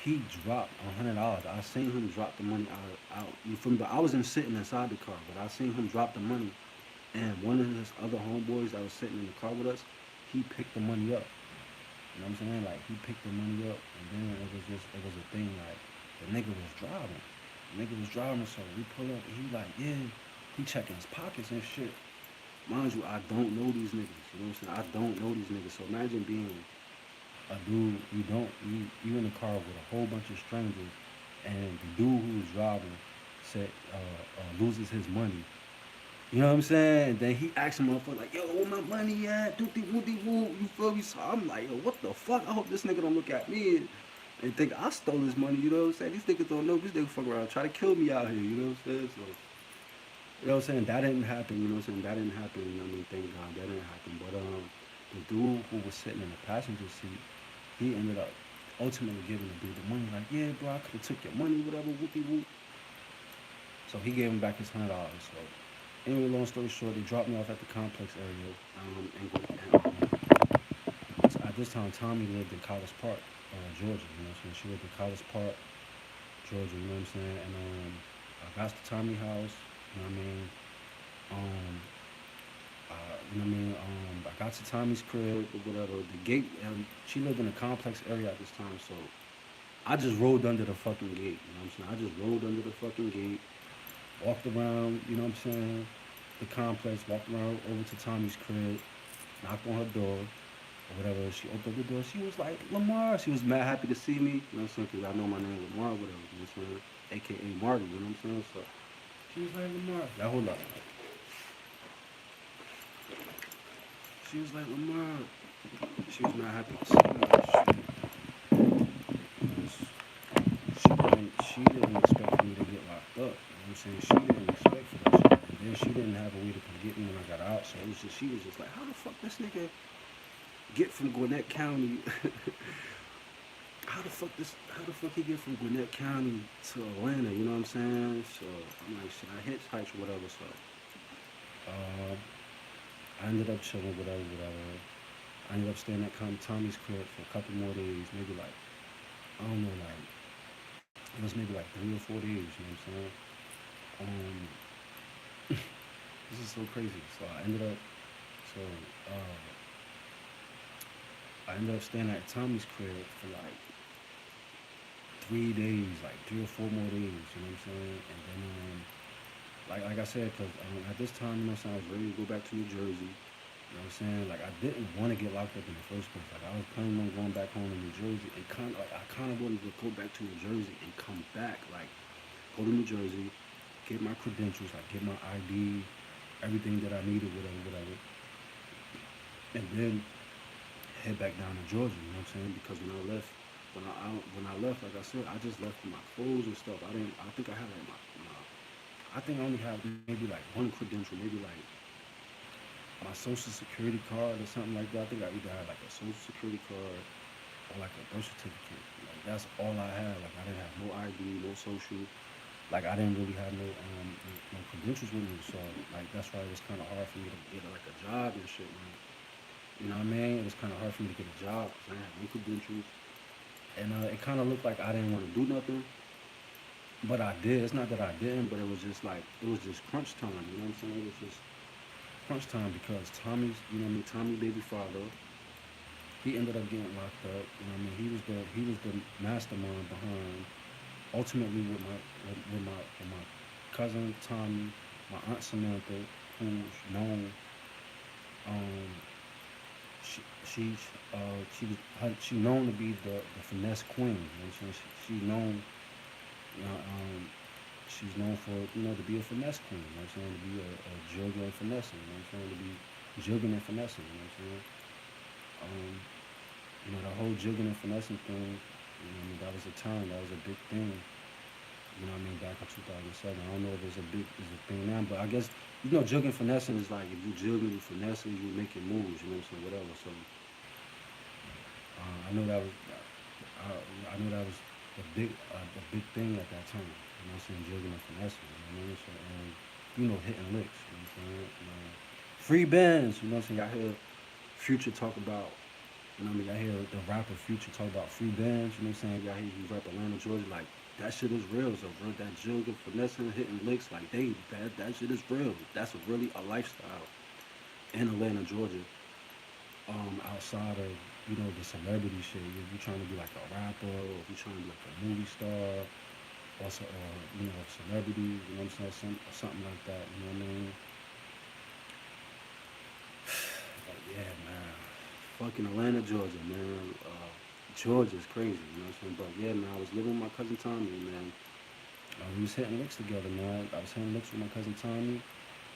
he dropped $100. I seen him drop the money I wasn't sitting inside the car, but I seen him drop the money. And one of his other homeboys that was sitting in the car with us, he picked the money up. You know what I'm saying? Like he picked the money up, and then it was a thing like the nigga was driving. The nigga was driving, so we pull up, and he like, yeah, he checking his pockets and shit. Mind you, I don't know these niggas. You know what I'm saying? I don't know these niggas. So imagine being a dude you in the car with a whole bunch of strangers, and the dude who was driving said loses his money. You know what I'm saying? And then he asked him motherfucker like, yo, where my money at? Doopty woopty woo. You feel me? So I'm like, yo, what the fuck? I hope this nigga don't look at me and think I stole his money. You know what I'm saying? These niggas don't know. These niggas fuck around, try to kill me out here. You know what I'm saying? So you know what I'm saying? That didn't happen. You know what I'm saying? That didn't happen. You know what I mean? Thank God that didn't happen. But the dude who was sitting in the passenger seat, he ended up ultimately giving the dude the money. Like, yeah, bro, I could have took your money, whatever, whoopie whoop. So he gave him back his $100. So anyway, long story short, they dropped me off at the complex area. So at this time, Tommy lived in College Park, Georgia. You know what I'm saying? She lived in College Park, Georgia. You know what I'm saying? And I got to Tommy house. You know what I mean? Um, you know what I mean? I got to Tommy's crib or whatever. The gate. She lived in a complex area at this time, so I just rolled under the fucking gate. You know what I'm saying? I just rolled under the fucking gate, walked around. You know what I'm saying? The complex, walked around over to Tommy's crib, knocked on her door or whatever. She opened the door. She was like, Lamar. She was mad happy to see me. You know what I'm saying? Because I know my name Lamar, whatever. You know what I'm saying? AKA Marty. You know what I'm saying? So she was like, Lamar. Now hold up. She was like, Lamar. She was not happy to see me. She didn't expect for me to get locked up. You know what I'm saying? She didn't expect for that shit. And then she didn't have a way to come get me when I got out. So she was just like, how the fuck this nigga get from Gwinnett County? How the fuck he get from Gwinnett County to Atlanta? You know what I'm saying? So I'm like, shit, I hitchhiked or whatever. So uh, I ended up chilling, whatever. I ended up staying at Tommy's crib for a couple more days, maybe like, I don't know, like, it was maybe like 3 or 4 days, you know what I'm saying? This is so crazy. So so, uh, I ended up staying at Tommy's crib for like 3 days, like 3 or 4 more days, you know what I'm saying? And then, like I said, because at this time, you know what I'm saying, I was ready to go back to New Jersey. You know what I'm saying? Like I didn't want to get locked up in the first place. Like I was planning on going back home to New Jersey and I kind of wanted to go back to New Jersey and come back, like go to New Jersey, get my credentials, like get my ID, everything that I needed, whatever, and then head back down to Georgia. You know what I'm saying? Because when I left, like I said, I just left with my clothes and stuff. I didn't. I think I had like my I think I only had maybe like one credential, maybe like my social security card or something like that. I think I either had like a social security card or like a birth certificate. Like that's all I had. Like I didn't have no ID, no social. Like I didn't really have no credentials with me. So like that's why it was kind of hard for me to get like a job and shit. Man. You know what I mean? It was kind of hard for me to get a job because I didn't have no credentials. And it kind of looked like I didn't want to do nothing, but I did. It's not that I didn't, but it was just like it was just crunch time. You know what I'm saying? It was just crunch time because Tommy's, you know what I mean, Tommy baby father, he ended up getting locked up. You know what I mean? He was the mastermind behind ultimately with my cousin Tommy, my aunt Samantha, who's known um she she was she known to be the finesse queen. You know what I'm saying? She's known, you know, she's known for, to be a finesse queen. You know what I'm saying? To be a juggler and finessing. You know what I'm saying? To be juggling and finessing. You know what I'm saying? Um, the whole jigging and finessing thing, I mean, that was a time, that was a big thing, back in 2007. I don't know if it's a thing now, but I guess, jigging and finessing is like if you jigging, you finessing, you making moves, you know what I'm saying, whatever. So I know that was, I know that was a big thing at that time, you know what I'm saying, jigging and finessing, you know what I mean? So, hitting licks, you know what I'm saying? Free bands, you know what I'm saying? I hear Future talk about, I hear the rapper Future talk about free bands, you know what I'm saying? Y'all hear he rap Atlanta, Georgia, like that shit is real. So real, that jugging, finessing, hitting licks, like that shit is real. That's really a lifestyle in Atlanta, Georgia. Outside of the celebrity shit, if you're trying to be like a rapper, or if you're trying to be like a movie star, or a celebrity, you know what I'm saying, something like that. You know what I mean? But yeah, man, fucking Atlanta, Georgia, man. Georgia's crazy, you know what I'm saying? But yeah, man, I was living with my cousin Tommy, man. We was hitting licks together, man. I was hitting licks with my cousin Tommy.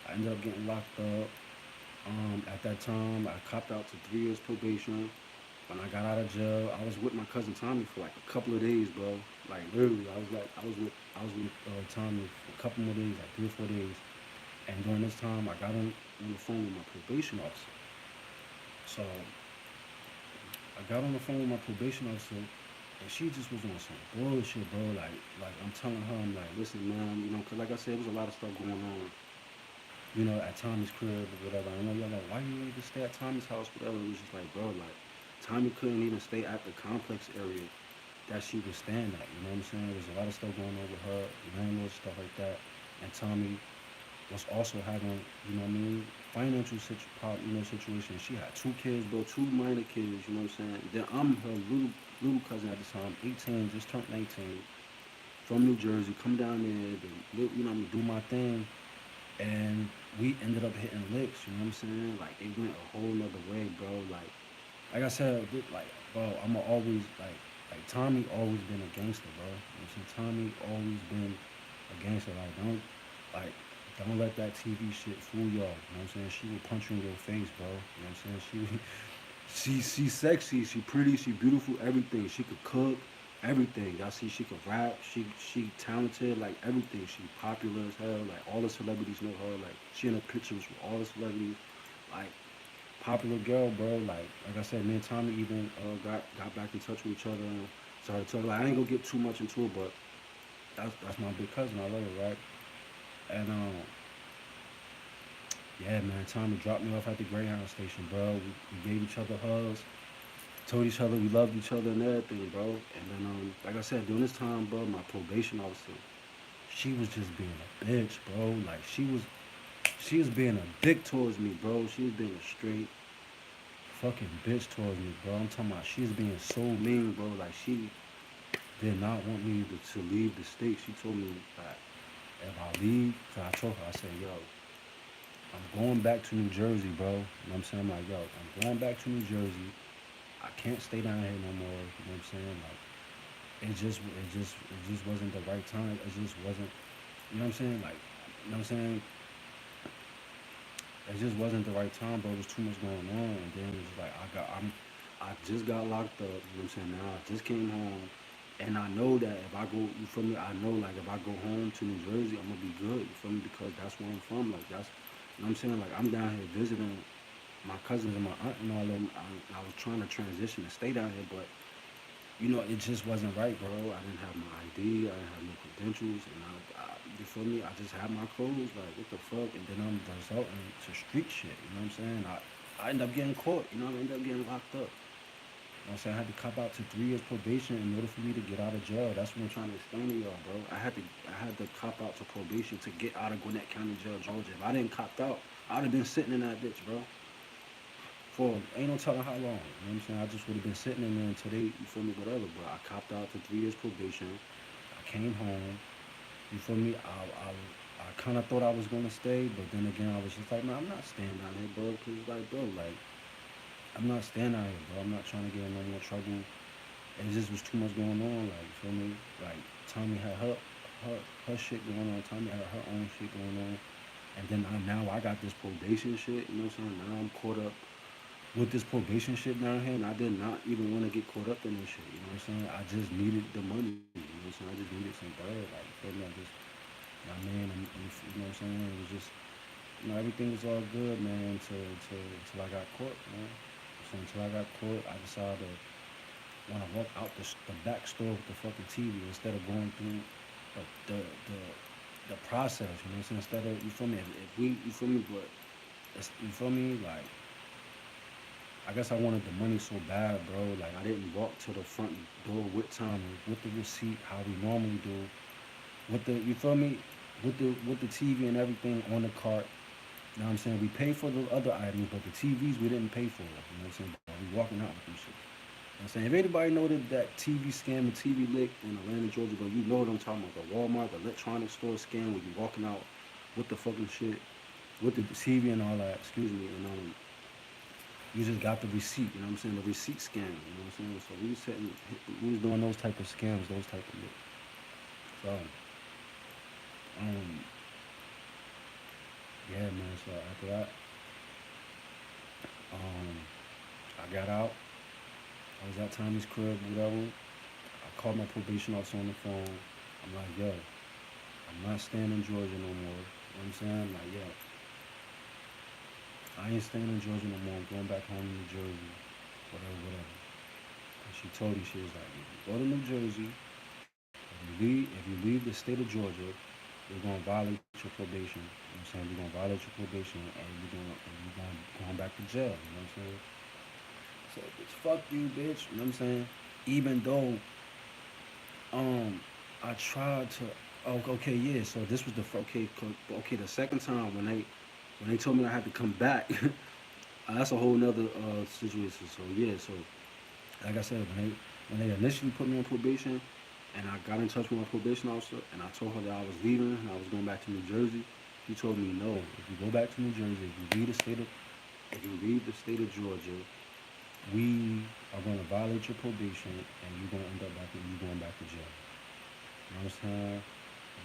I ended up getting locked up. At that time, I copped out to 3 years probation. When I got out of jail, I was with my cousin Tommy for like a couple of days, bro. Like literally, I was with Tommy for a couple more days, like 3 or 4 days. And during this time, I got on the phone with my probation officer. So I got on the phone with my probation officer, and she just was on some bullshit, bro. Like I'm telling her, I'm like, listen, man, cause like I said, there was a lot of stuff going on, at Tommy's crib or whatever. I know y'all like, why you even stay at Tommy's house, whatever. It was just like, bro, like Tommy couldn't even stay at the complex area that she was staying at. You know what I'm saying? There's a lot of stuff going on with her, landlord stuff like that, and Tommy was also having, you know what I mean, situation. She had 2 kids, bro, 2 minor kids, you know what I'm saying? Then I'm her little cousin at the time, 18, just turned 19, from New Jersey, come down there, to, do my thing. And we ended up hitting licks, you know what I'm saying? Like, it went a whole nother way, bro. Like I said, like, bro, I'ma always, like, Tommy always been a gangster, bro. You know what I'm saying? Tommy always been a gangster. Like, don't let that TV shit fool y'all. You know what I'm saying? She will punch you in your face, bro. You know what I'm saying? She's sexy, she pretty, she beautiful, everything. She could cook, everything. Y'all see she could rap, she talented, like everything. She popular as hell. Like all the celebrities know her. Like she in the pictures with all the celebrities. Like popular girl, bro. Like I said, me and Tommy even got back in touch with each other and started talking. Like I ain't gonna get too much into it, but that's my big cousin. I love her, right? And yeah, man, Tommy dropped me off at the Greyhound station, bro. We gave each other hugs, told each other we loved each other and everything, bro. And then, like I said, during this time, bro, my probation officer, she was just being a bitch, bro. Like she was being a dick towards me, bro. She was being a straight fucking bitch towards me, bro. I'm talking about she was being so mean, bro. Like she did not want me to leave the state. She told me that if I leave, cause I told her, I said, yo, I'm going back to New Jersey, bro. You know what I'm saying? I'm like, yo, I'm going back to New Jersey. I can't stay down here no more. You know what I'm saying? Like, it just wasn't the right time. It just wasn't. You know what I'm saying? Like, you know what I'm saying? It just wasn't the right time, bro. There was too much going on, and then it was like I just got locked up. You know what I'm saying? Now I just came home, and I know that if I go, you feel me? I know like if I go home to New Jersey, I'm gonna be good. You feel me? Because that's where I'm from. Like that's, you know what I'm saying? Like I'm down here visiting my cousins and my aunt and all of them. I was trying to transition and stay down here, but it just wasn't right, bro. I didn't have my ID, I didn't have no credentials, and you feel me? I just had my clothes, like what the fuck, and then I'm resulting to street shit. You know what I'm saying? I end up getting caught. I end up getting locked up. know what I'm saying? I had to cop out to 3 years probation in order for me to get out of jail. That's what I'm trying to explain to y'all, bro. I had to cop out to probation to get out of Gwinnett County Jail, Georgia. If I didn't cop out, I'd have been sitting in that bitch, bro. For ain't no telling how long. You know what I'm saying? I just would have been sitting in there until they, you feel me, whatever. But I copped out to 3 years probation. I came home. You feel me? I kind of thought I was gonna stay, but then again, I was just like, man, I'm not staying down here, bro. Cause like, bro, like, I'm not staying out here, bro. I'm not trying to get in no more trouble. And it just was too much going on. Like, you feel me? Like, Tommy had her shit going on. Tommy had her own shit going on. And then now I got this probation shit. You know what I'm saying? Now I'm caught up with this probation shit down here, and I did not even want to get caught up in this shit. You know what I'm saying? I just needed the money. You know what I'm saying? I just needed some bread. Like, you feel me? I just, you know what I mean? You know what I'm saying? It was just, everything was all good, man, until I got caught, man. So until I got caught, I decided to want to walk out the back store with the fucking TV instead of going through the process. You know what I'm saying? Instead of, you feel me? If we, you feel me? But you feel me? Like, I guess I wanted the money so bad, bro. Like, I didn't walk to the front door with Tommy, with the receipt, how we normally do, with the, you feel me? With the TV and everything on the cart. You know what I'm saying? We paid for the other items, but the TVs we didn't pay for. You know what I'm saying? But we walking out with them shit. You know what I'm saying? If anybody know that TV scam or TV lick in Atlanta, Georgia, but you know what I'm talking about. The Walmart, the electronics store scam where you walking out with the fucking shit, with the TV and all that, excuse me, and you just got the receipt, you know what I'm saying? The receipt scam, you know what I'm saying? So we was doing those type of scams, those type of lick. So, um, yeah, man. So after that, um, I got out. I was at Tommy's crib, whatever. I called my probation officer on the phone. I'm like, yo, I'm not staying in Georgia no more. You know what I'm saying? Like, yo, I ain't staying in Georgia no more. I'm going back home to New Jersey. Whatever, whatever. And she told me, she was like, if you go to New Jersey, if you leave the state of Georgia, we're gonna violate your probation. You know what I'm saying? We're gonna violate your probation and you're going back to jail. You know what I'm saying? So, bitch, fuck you, bitch. You know what I'm saying? Even though I tried to. Oh, okay, yeah. So this was okay. The second time when they told me I had to come back, that's a whole nother situation. So yeah, so like I said, when they initially put me on probation, and I got in touch with my probation officer, and I told her that I was leaving and I was going back to New Jersey. She told me no. If you go back to New Jersey, if you leave the state of Georgia, we are going to violate your probation, and you're going back to jail. You know what I'm saying?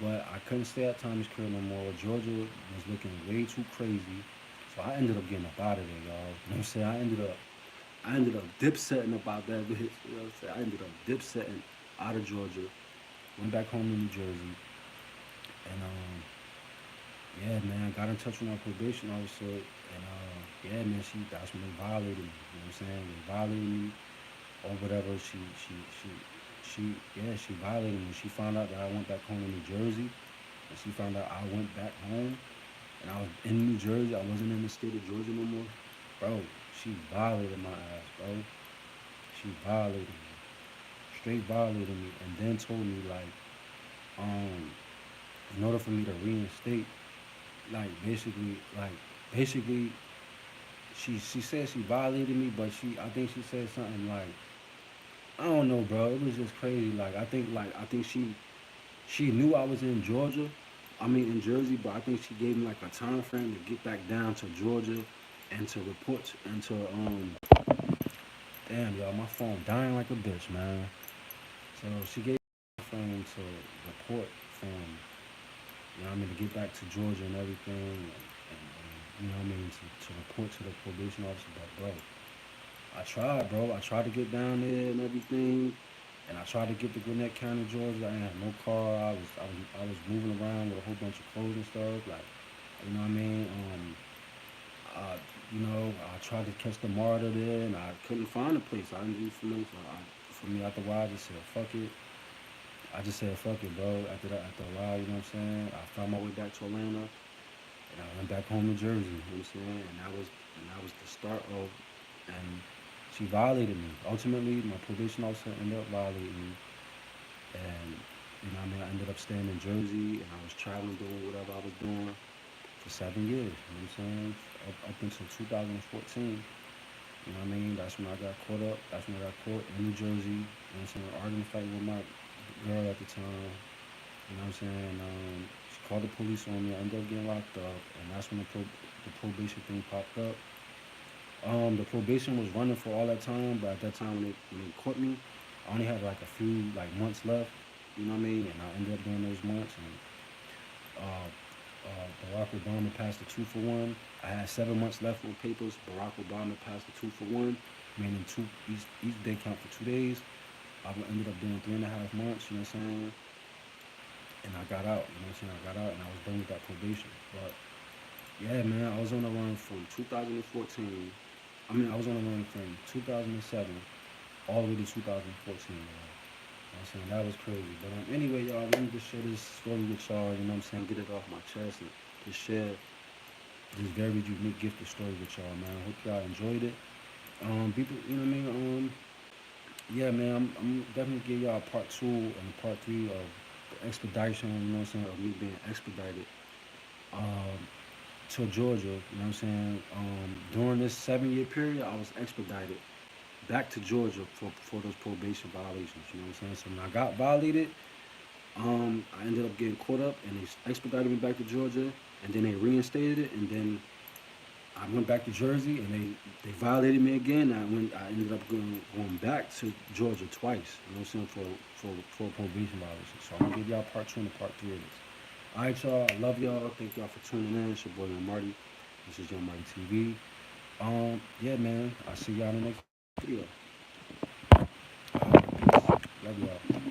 But I couldn't stay at Tommy's crib no more. Georgia was looking way too crazy. So I ended up getting up out of there, y'all. You know what I'm saying? I ended up dip setting about that bitch. You know what I'm saying? I ended up dip setting out of Georgia, went back home to New Jersey, and yeah, man, got in touch with my probation officer, and yeah, man, that's when they violated me. You know what I'm saying? They violated me or whatever. She violated me. She found out that I went back home to New Jersey, and she found out I went back home, and I was in New Jersey. I wasn't in the state of Georgia no more, bro. She violated my ass, bro. She violated me, straight violated me, and then told me like, um, in order for me to reinstate, like basically, she said she violated me, but I think she said something like, I don't know, bro. It was just crazy. I think she knew I was in Georgia. I mean in Jersey, but I think she gave me like a time frame to get back down to Georgia and to report and to damn y'all, my phone dying like a bitch, man. So she gave me a frame to report from, you know what I mean, to get back to Georgia and everything, and you know what I mean, to report to the probation officer. But bro, I tried, bro. I tried to get down there and everything, and I tried to get to Gwinnett County, Georgia. I had no car. I was moving around with a whole bunch of clothes and stuff. Like, you know what I mean? I, I tried to catch the MARTA there, and I couldn't find a place. I didn't do for me. So for me, after a while, I just said fuck it. I just said fuck it, bro. After a while, you know what I'm saying? I found my way back to Atlanta, and I went back home to Jersey. You know what I'm saying? And that was the start of and She violated me. Ultimately, my probation officer ended up violating me, and I mean, I ended up staying in Jersey, and I was traveling, doing whatever I was doing for 7 years. You know what I'm saying? Up until 2014. You know what I mean? That's when I got caught up. That's when I got caught in New Jersey. You know what I'm saying? Arguing, fighting with my girl at the time. You know what I'm saying? She called the police on me. I ended up getting locked up, and that's when the probation thing popped up. The probation was running for all that time, but at that time when they caught me, I only had like a few like months left. You know what I mean? And I ended up doing those months, and uh, Barack Obama passed the 2-for-1. I had 7 months left on papers. Barack Obama passed the 2-for-1, meaning each day count for 2 days. I ended up doing 3.5 months. You know what I'm saying? And I got out. You know what I'm saying? I got out, and I was done with that probation. But yeah, man, I was on the run from 2014. I mean, I was on the run from 2007 all the way to 2014. You know what I'm saying? That was crazy. But anyway, y'all, let me just share this story with y'all. You know what I'm saying? Get it off my chest and just share this very unique gifted story with y'all, man. I hope y'all enjoyed it. People, you know what I mean? Yeah, man, I'm definitely give y'all part two and part three of the expedition. You know what I'm saying? Of me being expedited um, to Georgia. You know what I'm saying? During this 7 year period, I was expedited back to Georgia for those probation violations. You know what I'm saying? So when I got violated, I ended up getting caught up, and they expedited me back to Georgia, and then they reinstated it, and then I went back to Jersey, and they violated me again. I ended up going back to Georgia twice. You know what I'm saying, for probation violations. So I'm gonna give y'all part two and part three of this. All right, y'all. I love y'all. Thank y'all for tuning in. It's your boy Young Marty. This is Young Marty TV. Yeah, man. I'll see y'all in the next video. Peace. Love y'all.